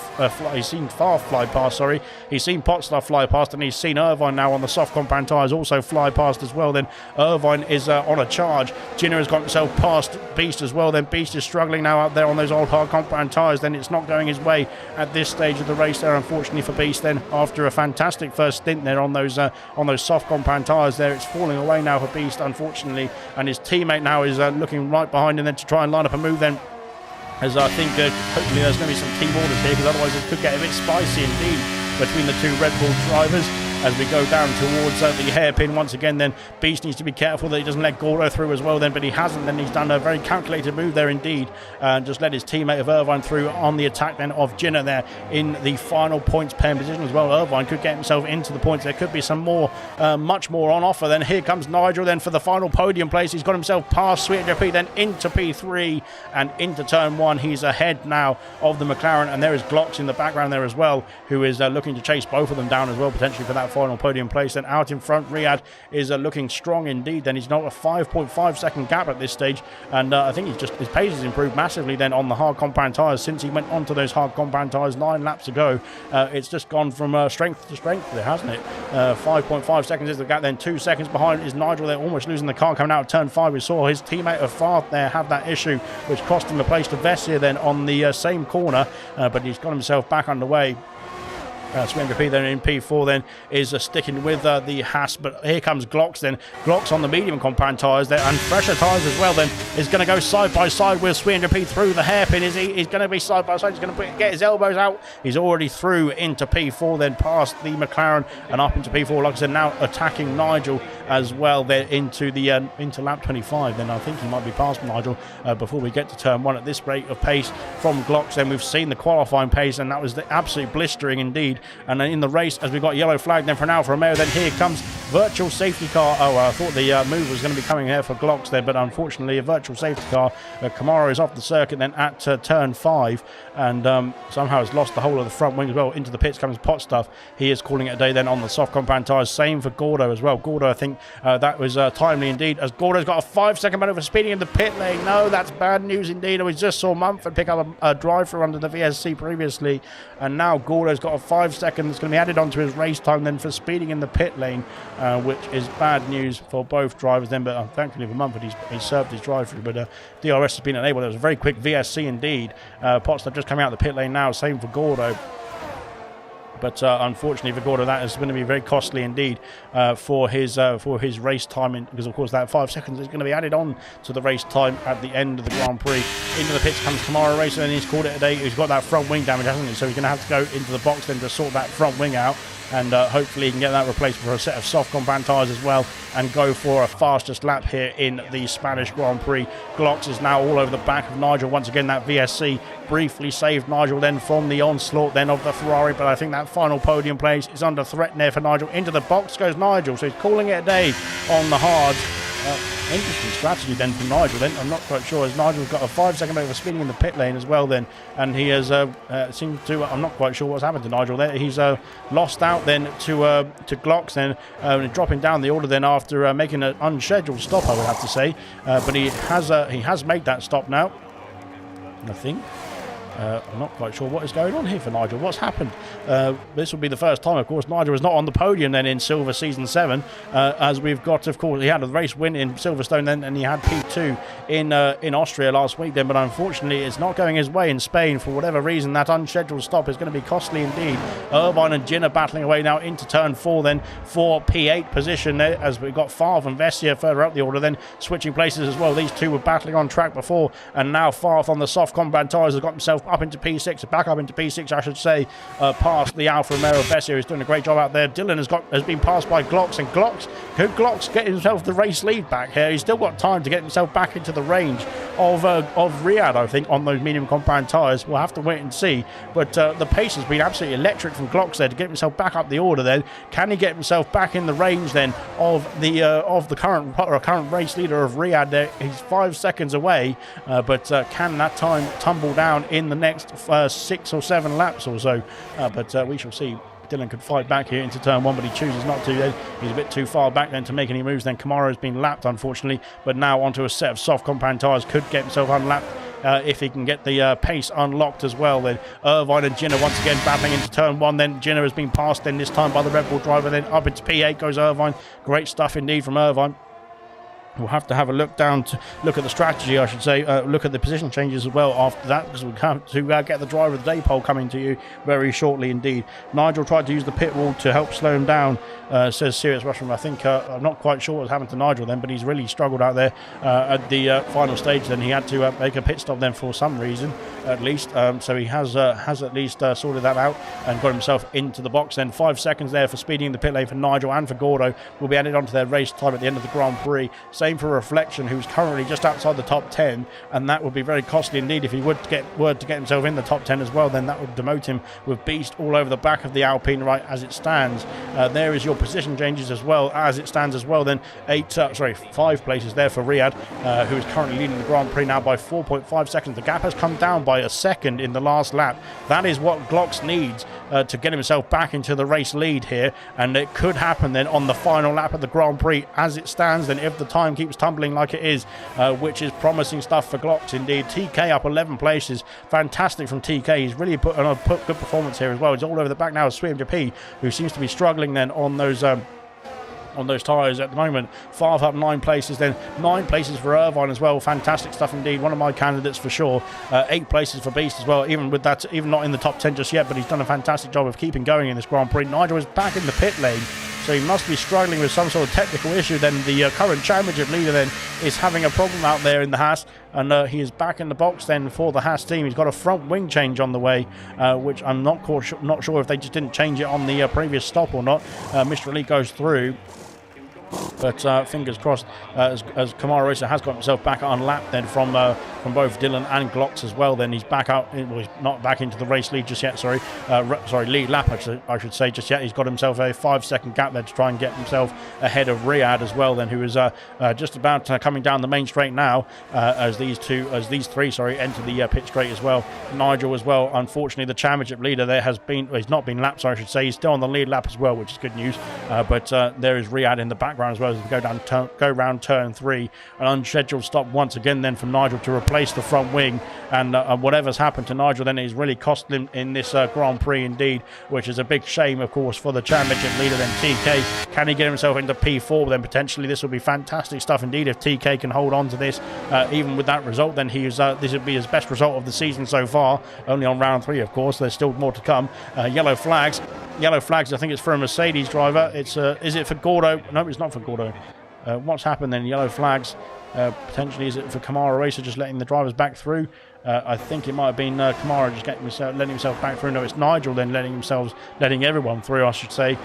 he's seen Favre fly past, sorry. He's seen Potstuff fly past, and he's seen Irvine now on the soft compound tyres also fly past as well. Then Irvine is on a charge. Jinner has got himself past Beast as well. Then Beast is struggling now out there on those old hard compound tyres. Then it's not going his way at this stage of the race there, unfortunately for Beast then, after a fantastic first stint there on those soft compound tyres there. It's falling away now for Beast, unfortunately, and his teammate now is looking right behind him then to try and line up a move then, as I think hopefully there's going to be some team orders here, because otherwise it could get a bit spicy indeed between the 2 Red Bull drivers. As we go down towards the hairpin once again, then Beast needs to be careful that he doesn't let Gordo through as well then, but he hasn't. Then he's done a very calculated move there indeed, and just let his teammate of Irvine through on the attack then of Jinner there in the final points pen position as well. Irvine could get himself into the points. There could be some more, much more on offer. Then here comes Nigel then for the final podium place. He's got himself past Sweet JP, then into P3 and into turn 1. He's ahead now of the McLaren, and there is Glocks in the background there as well, who is looking to chase both of them down as well, potentially for that final podium place. Then out in front, Riyadh is looking strong indeed. Then he's not a 5.5 second gap at this stage, and I think his pace has improved massively then on the hard compound tyres since he went onto those hard compound tyres 9 laps ago. It's just gone from strength to strength there, hasn't it? 5.5 seconds is the gap. Then 2 seconds behind is Nigel there, almost losing the car coming out of turn 5. We saw his teammate of Favre there have that issue, which cost him a place to Vessier then on the same corner, but he's got himself back underway. Swimp then in P4 then is sticking with the Haas, but here comes Glocks then. Glocks on the medium compound tyres there, and fresher tyres as well then, is going to go side by side with Swimp through the hairpin. He's going to be side by side, he's going to get his elbows out. He's already through into P4 then, past the McLaren and up into P4. Like I said, now attacking Nigel as well there into lap 25. Then I think he might be past Nigel before we get to turn 1 at this rate of pace from Glocks. Then we've seen the qualifying pace, and that was the absolute blistering indeed. And then in the race, as we've got yellow flag then for Alfa Romeo, then here comes virtual safety car. Oh, I thought the move was going to be coming here for Glocks there, but unfortunately a virtual safety car. Camaro is off the circuit then at turn 5, and somehow has lost the whole of the front wing as well. Into the pits comes Pot Stuff. He is calling it a day then on the soft compound tyres. Same for Gordo as well. Gordo, I think that was timely indeed, as Gordo's got a 5-second penalty for speeding in the pit lane. No, that's bad news indeed. We just saw Mumford pick up a drive-through under the VSC previously, and now Gordo's got a 5 second that's going to be added onto his race time then for speeding in the pit lane, which is bad news for both drivers then. But thankfully for Mumford, he's served his drive-through, but DRS has been enabled. It was a very quick VSC indeed. Potts just coming out of the pit lane now, same for Gordo. But unfortunately for Gordo, that is going to be very costly indeed for his race timing, because of course that 5 seconds is going to be added on to the race time at the end of the Grand Prix. Into the pits comes Kamara Racer, and he's called it a day. He's got that front wing damage, hasn't he? So he's going to have to go into the box then to sort that front wing out, and hopefully he can get that replaced for a set of soft compound tyres as well, and go for a fastest lap here in the Spanish Grand Prix. Glocks is now all over the back of Nigel. Once again, that VSC briefly saved Nigel then from the onslaught then of the Ferrari, but I think that final podium place is under threat there for Nigel. Into the box goes Nigel, so he's calling it a day on the hards. Interesting strategy then from Nigel then. I'm not quite sure, as Nigel's got a 5-second over speeding in the pit lane as well then, and he has seemed to, I'm not quite sure what's happened to Nigel there. He's lost out then to Glocks then, dropping down the order then after making an unscheduled stop, I would have to say, but he has made that stop now, I think. I'm not quite sure what is going on here for Nigel. What's happened? This will be the first time, of course, Nigel was not on the podium then in Silver Season 7, as we've got, of course, he had a race win in Silverstone then, and he had P2 in Austria last week then, but unfortunately it's not going his way in Spain for whatever reason. That unscheduled stop is going to be costly indeed. Irvine and Gin are battling away now into turn 4 then for P8 position there, as we've got Favre and Vessia further up the order then, switching places as well. These two were battling on track before, and now Favre on the soft compound tyres has got himself up into P6, back up into P6 I should say, past the Alfa Romeo. Vessia is doing a great job out there. Dylan has been passed by Glocks, and could Glocks get himself the race lead back here? He's still got time to get himself back into the range of Riyadh, I think, on those medium compound tyres. We'll have to wait and see, but the pace has been absolutely electric from Glocks there to get himself back up the order then. Can he get himself back in the range then of the current race leader of Riyadh there? He's 5 seconds away, but can that time tumble down in the next 6 or 7 laps or so? But we shall see. Dylan could fight back here into turn 1, but he chooses not to. He's a bit too far back then to make any moves. Then Kamara has been lapped, unfortunately, but now onto a set of soft compound tyres. Could get himself unlapped if he can get the pace unlocked as well. Then Irvine and Ginner once again battling into turn 1. Then Ginner has been passed then this time by the Red Bull driver. Then up into P8 goes Irvine. Great stuff indeed from Irvine. We'll have to have a look down to look at the strategy, I should say, look at the position changes as well after that, because we'll have to get the driver of the day poll coming to you very shortly indeed. Nigel tried to use the pit wall to help slow him down, says Sirius Rushman. I think, I'm not quite sure what's happened to Nigel then, but he's really struggled out there at the final stage. Then he had to make a pit stop then for some reason, at least. So he has at least sorted that out and got himself into the box. Then 5 seconds there for speeding in the pit lane for Nigel and for Gordo will be added onto their race time at the end of the Grand Prix. Same for Reflection, who's currently just outside the top 10, and that would be very costly indeed if he would get to get himself in the top 10 as well. Then that would demote him with Beast all over the back of the Alpine right as it stands. There is your position changes as well as it stands as well. Then 5 places there for Riyadh, who is currently leading the Grand Prix now by 4.5 seconds. The gap has come down by a second in the last lap. That is what Glocks needs to get himself back into the race lead here, and it could happen then on the final lap of the Grand Prix as it stands. Then if the time keeps tumbling like it is, which is promising stuff for Glocks indeed. TK up 11 places, fantastic from TK. He's really put good performance here as well. He's all over the back now of Swim P, who seems to be struggling then on those on those tyres at the moment. Favre up 9 places, then 9 places for Irvine as well. Fantastic stuff indeed. One of my candidates for sure. 8 places for Beast as well, even with that, even not in the top 10 just yet, but he's done a fantastic job of keeping going in this Grand Prix. Nigel is back in the pit lane, so he must be struggling with some sort of technical issue. Then the current championship leader then is having a problem out there in the Haas, and he is back in the box then for the Haas team. He's got a front wing change on the way, which I'm not sure if they just didn't change it on the previous stop or not. Mr. Elite goes through. But fingers crossed, as Kamara Racer has got himself back on lap then from both Dylan and Glocks as well. Then he's back out, well, he's not back into the race lead just yet, sorry, lead lap I should say just yet. He's got himself a 5-second gap there to try and get himself ahead of Riyadh as well then, who is just about coming down the main straight now, as these three enter the pit straight as well. Nigel as well, unfortunately the championship leader there he's not been lapped, so I should say. He's still on the lead lap as well, which is good news, but there is Riyadh in the background as well as we go round turn 3. An unscheduled stop once again then from Nigel to replace the front wing, and whatever's happened to Nigel then is really cost him in this Grand Prix indeed, which is a big shame of course for the championship leader then. TK, can he get himself into P4? Then potentially this will be fantastic stuff indeed if TK can hold on to this. Even with that result then this would be his best result of the season so far, only on round 3 of course. There's still more to come. Yellow flags, I think it's for a Mercedes driver. It's is it for Gordo? No, it's not for Gordo. What's happened then? Yellow flags. Potentially is it for Kamara Racer just letting the drivers back through? I think it might have been Kamara just letting himself back through. No, it's Nigel then letting everyone through, I should say.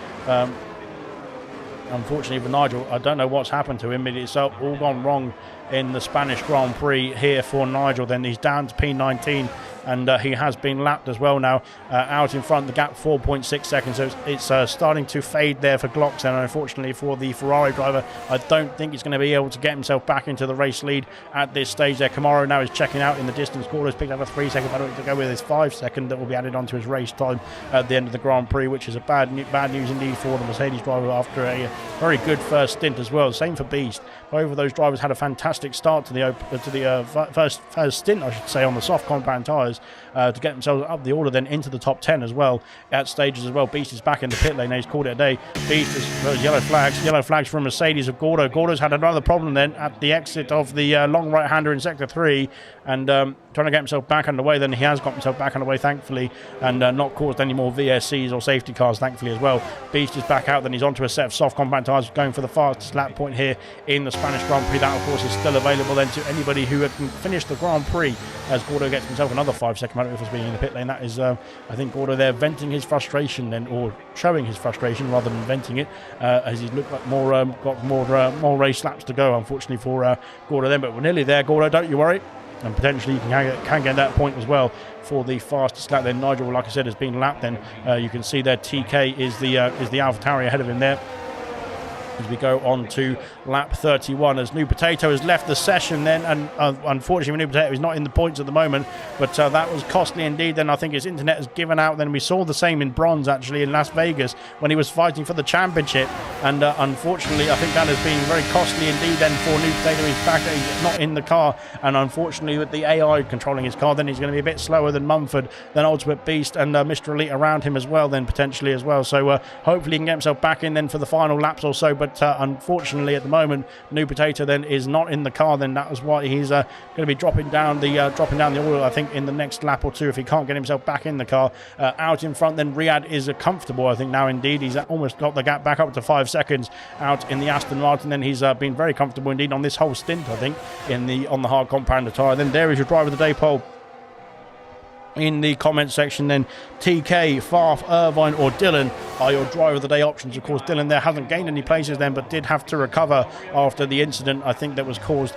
Unfortunately for Nigel, I don't know what's happened to him. It's all gone wrong in the Spanish Grand Prix here for Nigel. Then he's down to P19, and he has been lapped as well now. Out in front, the gap 4.6 seconds, so it's starting to fade there for Glocks, and unfortunately for the Ferrari driver, I don't think he's going to be able to get himself back into the race lead at this stage there. Camaro now is checking out in the distance. Gordo's picked up a 3-second penalty to go with his 5-second that will be added onto his race time at the end of the Grand Prix, which is a bad news indeed for the Mercedes driver after a very good first stint as well. Same for Beast. Both of those drivers had a fantastic start to the first stint, I should say, on the soft compound tyres, to get themselves up the order then into the top 10 as well at stages as well. Beast is back in the pit lane. He's called it a day. Beast is yellow flags from Mercedes of Gordo. Gordo's had another problem then at the exit of the long right-hander in sector 3, and trying to get himself back underway. Then he has got himself back underway thankfully, and not caused any more VSCs or safety cars thankfully as well. Beast is back out, then he's onto a set of soft compound tyres, going for the fastest lap point here in the Spanish Grand Prix. That of course is still available then to anybody who can finish the Grand Prix, as Gordo gets himself another 5-second penalty for being in the pit lane. That is I think Gordo there venting his frustration then, or showing his frustration rather than venting it, as he's looked like got more race laps to go unfortunately for Gordo then, but we're nearly there, Gordo, don't you worry. And potentially you can get that point as well for the fastest lap. Then Nigel, like I said, has been lapped. Then you can see there TK is the AlphaTauri ahead of him there. As we go on to lap 31, as New Potato has left the session then, and unfortunately New Potato is not in the points at the moment, but that was costly indeed. Then I think his internet has given out. Then we saw the same in Bronze actually in Las Vegas when he was fighting for the championship, and unfortunately I think that has been very costly indeed then for New Potato. He's back, he's not in the car, and unfortunately with the AI controlling his car, then he's going to be a bit slower than Mumford, then Ultimate Beast and Mr. Elite around him as well then potentially as well. So hopefully he can get himself back in then for the final laps or so, but unfortunately at the moment New Potato then is not in the car. Then that was why he's going to be dropping down the order I think in the next lap or two if he can't get himself back in the car. Out in front then Riyadh is comfortable I think now indeed. He's almost got the gap back up to 5 seconds out in the Aston Martin. Then he's been very comfortable indeed on this whole stint I think on the hard compounder tyre. Then there is your driver of the day poll in the comment section. Then TK, Farf, Irvine or Dylan are your driver of the day options. Of course Dylan there hasn't gained any places then, but did have to recover after the incident I think that was caused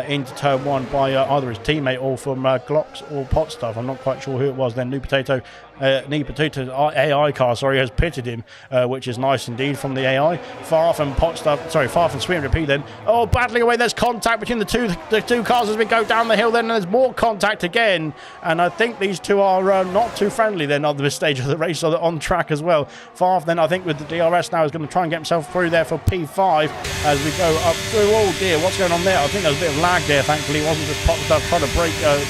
into turn 1 by either his teammate or from Glocks or Pot Stuff. I'm not quite sure who it was. Then New Potato's AI car has pitted him, which is nice indeed from the AI. Farf and Sweet Repeat then battling away. There's contact between the two cars as we go down the hill then, and there's more contact again, and I think these two are not too friendly then on this stage of the race, or on track as well. Farf then I think with the DRS now is going to try and get himself through there for P5 as we go up through. Oh dear, what's going on there? I think there's a bit of lag there thankfully. It wasn't just Pot Stuff trying to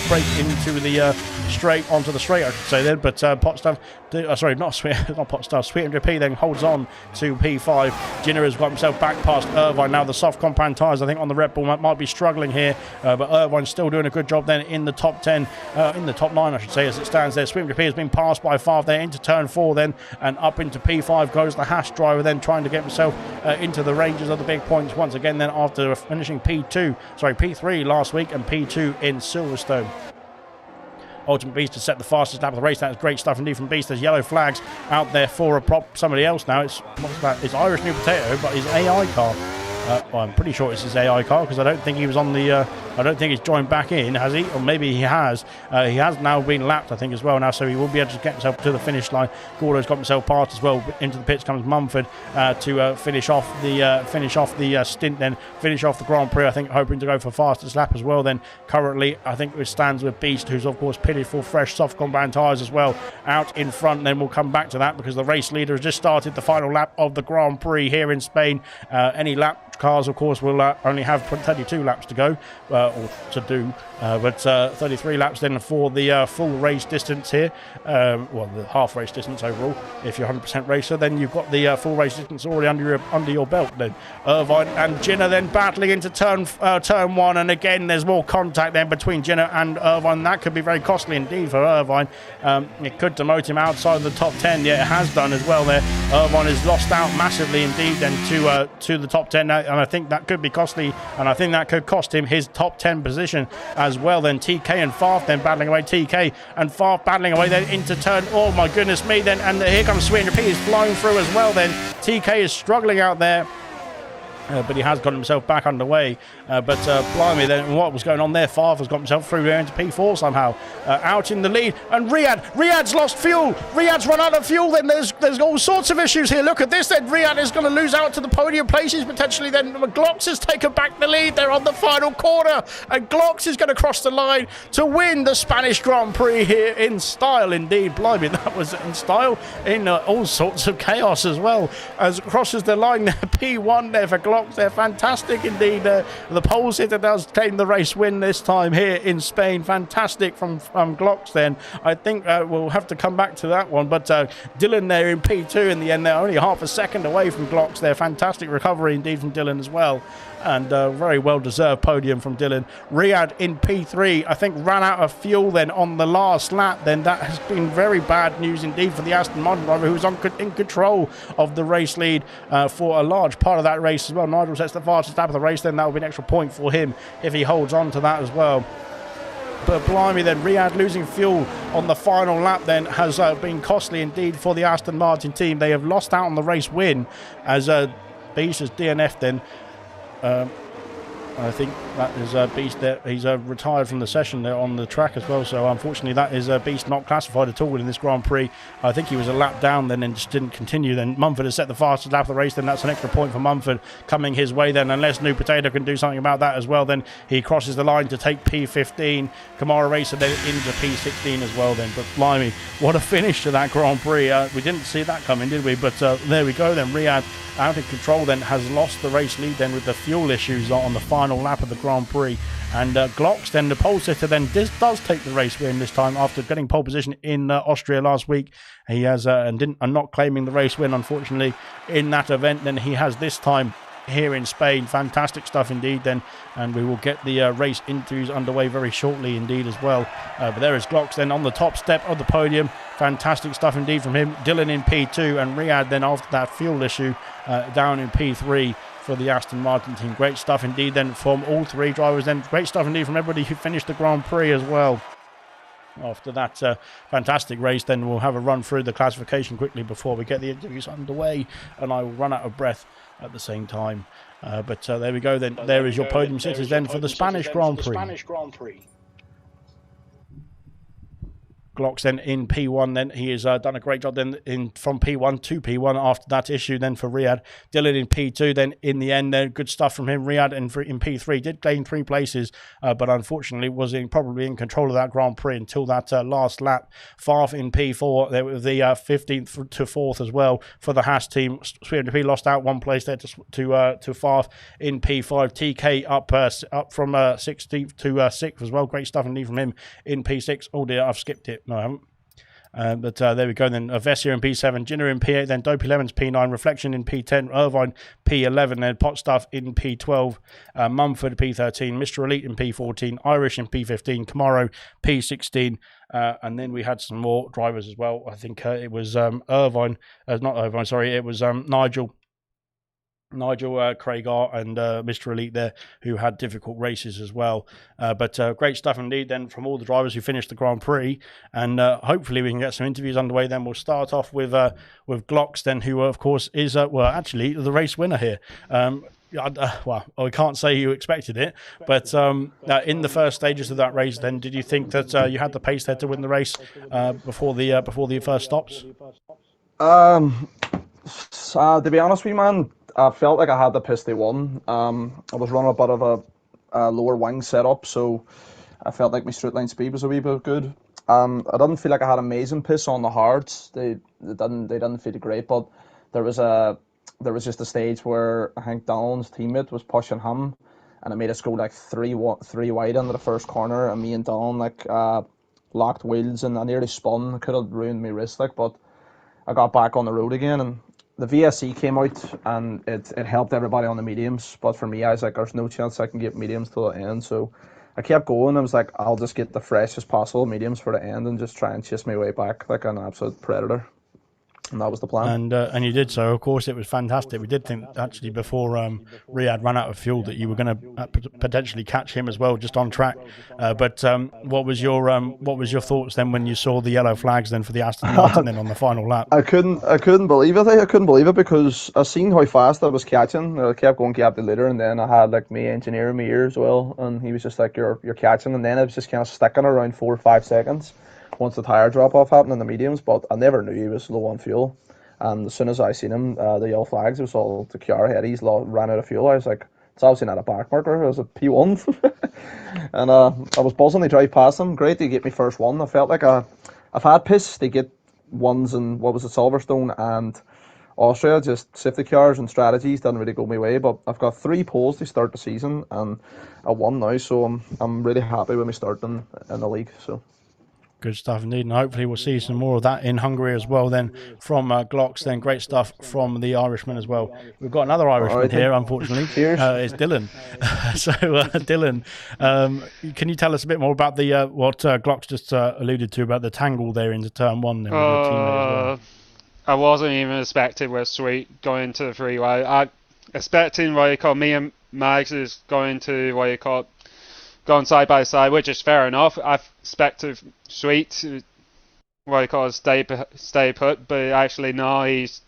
break into the straight onto the straight I should say then, but Pot Stuff, sorry, not Pot Stuff, Sweet 100p then holds on to P5. Jinner has got himself back past Irvine. Now the soft compound tyres, I think, on the Red Bull might be struggling here, but Irvine's still doing a good job then in the top 10, in the top 9, I should say, as it stands there. Sweet 100p has been passed by Favre there into turn 4 then, and up into P5 goes the Hash driver then, trying to get himself into the ranges of the big points once again then, after finishing P3 last week and P2 in Silverstone. Ultimate Beast has set the fastest lap of the race. That is great stuff indeed from Beast. There's yellow flags out there for somebody else now. It's Irish New Potato, but his AI car. Well, I'm pretty sure it's his AI car, because I don't think he was on the. I don't think he's joined back in, has he? Or maybe he has. He has now been lapped, I think, as well now, so he will be able to get himself to the finish line. Gordo's got himself past as well. Into the pits comes Mumford to finish off the stint, then finish off the Grand Prix. I think hoping to go for fastest lap as well. Then currently, I think it stands with Beast, who's of course pitted for fresh soft compound tyres as well, out in front. Then we'll come back to that, because the race leader has just started the final lap of the Grand Prix here in Spain. Any lap cars, of course, will only have 32 laps to go, or to do, but 33 laps then for the full race distance here. Well, the half race distance overall. If you're 100% racer, then you've got the full race distance already under your belt. Then Irvine and Jinner then battling into turn 1, and again there's more contact then between Jinner and Irvine. That could be very costly indeed for Irvine. It could demote him outside the top 10. Yeah, it has done as well there. Irvine has lost out massively indeed then to the top 10 now, and I think that could be costly, and I think that could cost him his top 10 position as well. Then TK and Favre then battling away. TK and Favre battling away then into turn, oh my goodness me then, and here comes Sweet 100p, is flying through as well then. TK is struggling out there. But he has got himself back underway. Blimey, then what was going on there? Favre has got himself through there into P4 somehow. Out in the lead. And Riyad's lost fuel. Riyad's run out of fuel. Then there's all sorts of issues here. Look at this then. Riyad is going to lose out to the podium places potentially. Then Glocks has taken back the lead. They're on the final corner. And Glocks is going to cross the line to win the Spanish Grand Prix here in style indeed. Blimey, that was in style, in all sorts of chaos as well. As crosses the line there. P1 there for Glocks. They're fantastic indeed. The pole sitter does claim the race win this time here in Spain. Fantastic from Glocks then. I think we'll have to come back to that one. But Dylan there in P2 in the end. They're only half a second away from Glocks there. Fantastic recovery indeed from Dylan as well. And very well-deserved podium from Dylan. Riyad in P3, I think, ran out of fuel then on the last lap. Then that has been very bad news indeed for the Aston Martin driver, who was in control of the race lead for a large part of that race as well. Nigel sets the fastest lap of the race, then that will be an extra point for him if he holds on to that as well. But blimey then, Riyad losing fuel on the final lap then has been costly indeed for the Aston Martin team. They have lost out on the race win as Beast has DNF'd then. I think that is Beast there. He's retired from the session there on the track as well. So unfortunately, that is Beast not classified at all in this Grand Prix. I think he was a lap down then and just didn't continue. Then Mumford has set the fastest lap of the race. Then that's an extra point for Mumford coming his way. Then unless New Potato can do something about that as well, then he crosses the line to take P15. Kamara Racer then into P16 as well. Then, but blimey, what a finish to that Grand Prix. We didn't see that coming, did we? But there we go. Then Riyad, out of control, then has lost the race lead then with the fuel issues on the final lap of the Grand Prix. And Glocks, then the pole sitter, then does take the race win this time after getting pole position in Austria last week. He has and not claiming the race win, unfortunately, in that event. Then he has this time here in Spain. Fantastic stuff indeed then, and we will get the race interviews underway very shortly indeed as well. But there is Glocks then on the top step of the podium. Fantastic stuff indeed from him. Dylan in P2 and Riyad then after that fuel issue down in P3 for the Aston Martin team. Great stuff indeed then from all three drivers. Then great stuff indeed from everybody who finished the Grand Prix as well. After that fantastic race, then we'll have a run through the classification quickly before we get the interviews underway, and I will run out of breath at the same time. But there we go then. There is your podium sitters then for the Spanish Grand Prix. Glocks then in P1 then. He has done a great job then from P1 to P1 after that issue then for Riyad. Dylan in P2 then in the end then. Good stuff from him. Riyad in P3 did gain 3 places but unfortunately was probably in control of that Grand Prix until that last lap. Favre in P4 there with the 15th to 4th as well for the Haas team. Sweet 100p lost out 1 place there to Favre in P5. TK up from 16th to 6th as well. Great stuff indeed from him in P6. Oh dear, I've skipped it. No, I haven't. But there we go then. Vessia in P7, Jinner in P8, then Dopey Lemons P9, Reflection in P10, Irvine P11, then Pot Stuff in P12, Mumford P13, Mr. Elite in P14, Irish in P15, Camaro P16, and then we had some more drivers as well. I think it was it was Nigel Craigar and Mr. Elite there, who had difficult races as well. But great stuff indeed then from all the drivers who finished the Grand Prix. And hopefully we can get some interviews underway. Then we'll start off with Glocks then, who of course is, actually the race winner here. Well, I can't say you expected it, but in the first stages of that race then, did you think that you had the pace there to win the race before the first stops? To be honest with you, man, I felt like I had the piss they won. I was running a bit of a lower wing setup, so I felt like my straight line speed was a wee bit good. I didn't feel like I had amazing piss on the hards. They didn't feel great, but there was just a stage where I think Donald's teammate was pushing him, and it made us go like three wide into the first corner, and me and Donald locked wheels, and I nearly spun. I could have ruined my wrist, but I got back on the road again, and the VSC came out and it helped everybody on the mediums, but for me I was like, there's no chance I can get mediums till the end, so I kept going. I was like, I'll just get the freshest possible mediums for the end and just try and chase my way back like an absolute predator. And that was the plan. And you did so. Of course, it was fantastic. We did think actually before Riyadh ran out of fuel that you were going to potentially catch him as well, just on track. But what was your thoughts then when you saw the yellow flags then for the Aston Martin then on the final lap? I couldn't believe it. I couldn't believe it because I seen how fast I was catching. I kept going gap the leader, and then I had like my engineer in my ear as well, and he was just like, "You're catching," and then it was just kind of sticking around 4 or 5 seconds once the tire drop off happened in the mediums, but I never knew he was low on fuel. And as soon as I seen him, the yellow flags, it was all the QR head. He's ran out of fuel. I was like, it's obviously not a back marker. It was a P1. And I was buzzing to drive past him. Great to get me first one. I felt like I've had piss to get ones in, Silverstone and Austria, just safety cars and strategies didn't really go my way. But I've got 3 poles to start the season, and I won now, so I'm really happy with me starting in the league. So. Good stuff indeed, and hopefully we'll see some more of that in Hungary as well then from Glocks. Then great stuff from the Irishman as well. We've got another Irishman here, unfortunately. It's Dylan. So Dylan, can you tell us a bit more about the what Glocks just alluded to about the tangle there into turn 1 then with your teammate as well? I wasn't even expecting with Sweet going to the freeway. I expecting me and Mags is going to going side by side, which is fair enough. I expected Sweet to stay put, but actually no, he's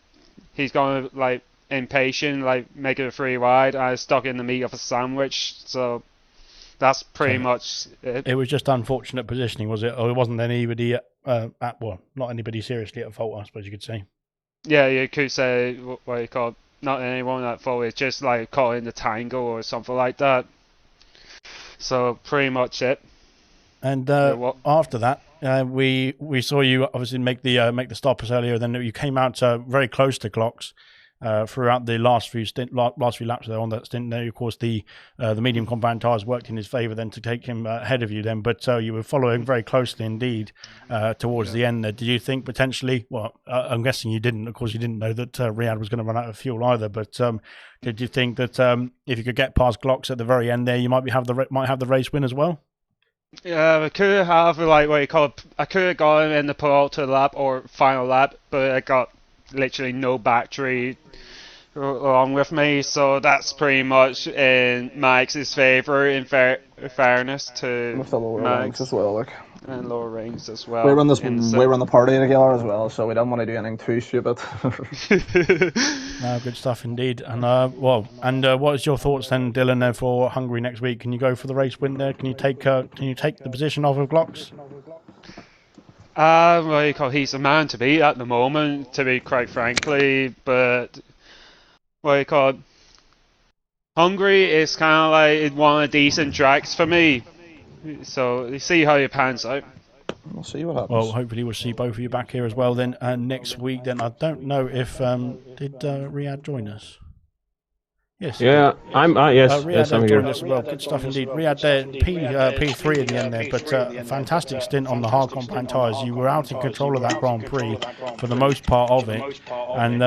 going like impatient, like making a 3 wide. I was stuck in the meat of a sandwich, so that's pretty much it. It was just unfortunate positioning, was it? Or it wasn't anybody not anybody seriously at fault, I suppose you could say. Yeah, you could say not anyone at fault. It's just like caught in the tangle or something like that. So pretty much it. And after that, we saw you obviously make the stoppers earlier. Then you came out very close to Glocks throughout the last few laps there on that stint. There, of course, the medium compound tires worked in his favour then to take him ahead of you. Then, but you were following very closely indeed towards the end. There, did you think potentially? Well, I'm guessing you didn't. Of course, you didn't know that Riyadh was going to run out of fuel either. But did you think that if you could get past Glocks at the very end there, you might have the race win as well? Yeah, I could have I could have gone in the Peralta lap or final lap, but I got literally no battery along with me, so that's pretty much in Max's favour. In fairness to with the lower Max ranks as well, and lower rings as well. We run the party together as well, so we don't want to do anything too stupid. Good stuff indeed. And what is your thoughts then, Dylan, for Hungary next week? Can you go for the race win there? Can you take the position off of Glocks? He's a man to beat at the moment, to be quite frankly, but Hungary is kind of like one of the decent tracks for me, so you see how it pans out. We'll see what happens. Well, hopefully we'll see both of you back here as well then next week. Then I don't know if did Riyadh join us? Yes. Yeah, I'm. Yes, Riyadh yes, I'm has here. joined us as well. Good stuff indeed. Riyadh there, P3 in the end there, but a fantastic stint on the hard compact tyres. You were out in control of that Grand Prix for the most part of it. And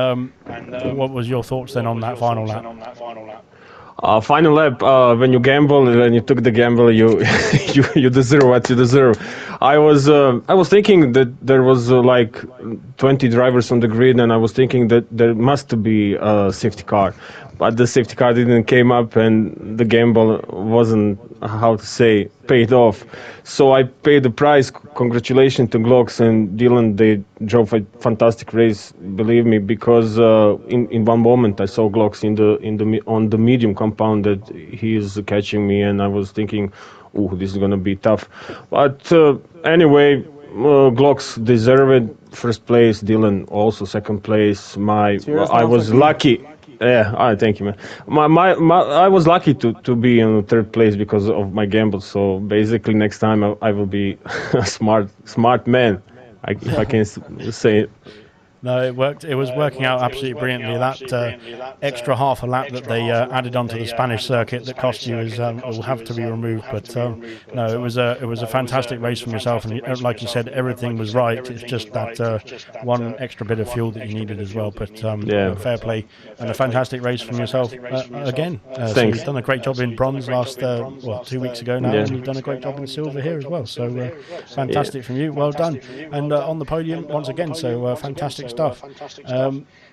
what was your thoughts then on that final lap? Final lap, when you gamble, when you took the gamble, you you deserve what you deserve. I was thinking that there was like 20 drivers on the grid, and I was thinking that there must be a safety car, but the safety car didn't came up, and the gamble wasn't, how to say, paid off. So I paid the price. Congratulations to Glocks and Dylan. They drove a fantastic race, believe me, because in one moment I saw Glocks on the medium compound that he is catching me, and I was thinking, "Oh, this is gonna be tough." But anyway, Glocks deserved first place. Dylan also second place. Cheers, I man, was thank you. lucky. Yeah, thank you, man. I was lucky to be in third place because of my gamble. So basically, next time I will be a smart man, if I can say it. No, it worked. It was working out absolutely brilliantly. That extra half a lap that they added onto the Spanish circuit that cost you will have to be removed. But no, it was a fantastic race from yourself, and like you said, everything was right. It's just that one extra bit of fuel that you needed as well. But Yeah. fair play and a fantastic race from yourself again. So Thanks. you've done a great job in bronze last 2 weeks ago now, Yeah. and you've done a great job in silver here as well. So fantastic from you. Well done, and on the podium once again. So fantastic stuff.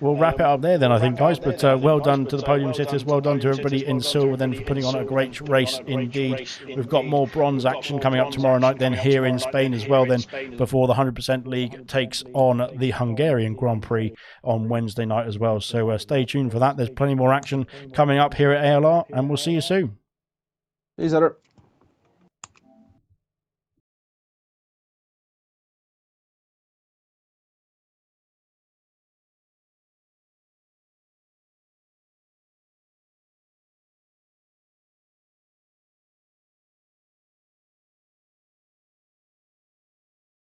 We'll wrap it up there then, I think, guys. But well done to the podium sitters. Well done to everybody in silver then for putting on a great race indeed. We've got more bronze action coming up tomorrow night then here in Spain as well then, before the 100% League takes on the Hungarian Grand Prix on Wednesday night as well. So stay tuned for that. There's plenty more action coming up here at ALR, and we'll see you soon. Peace out.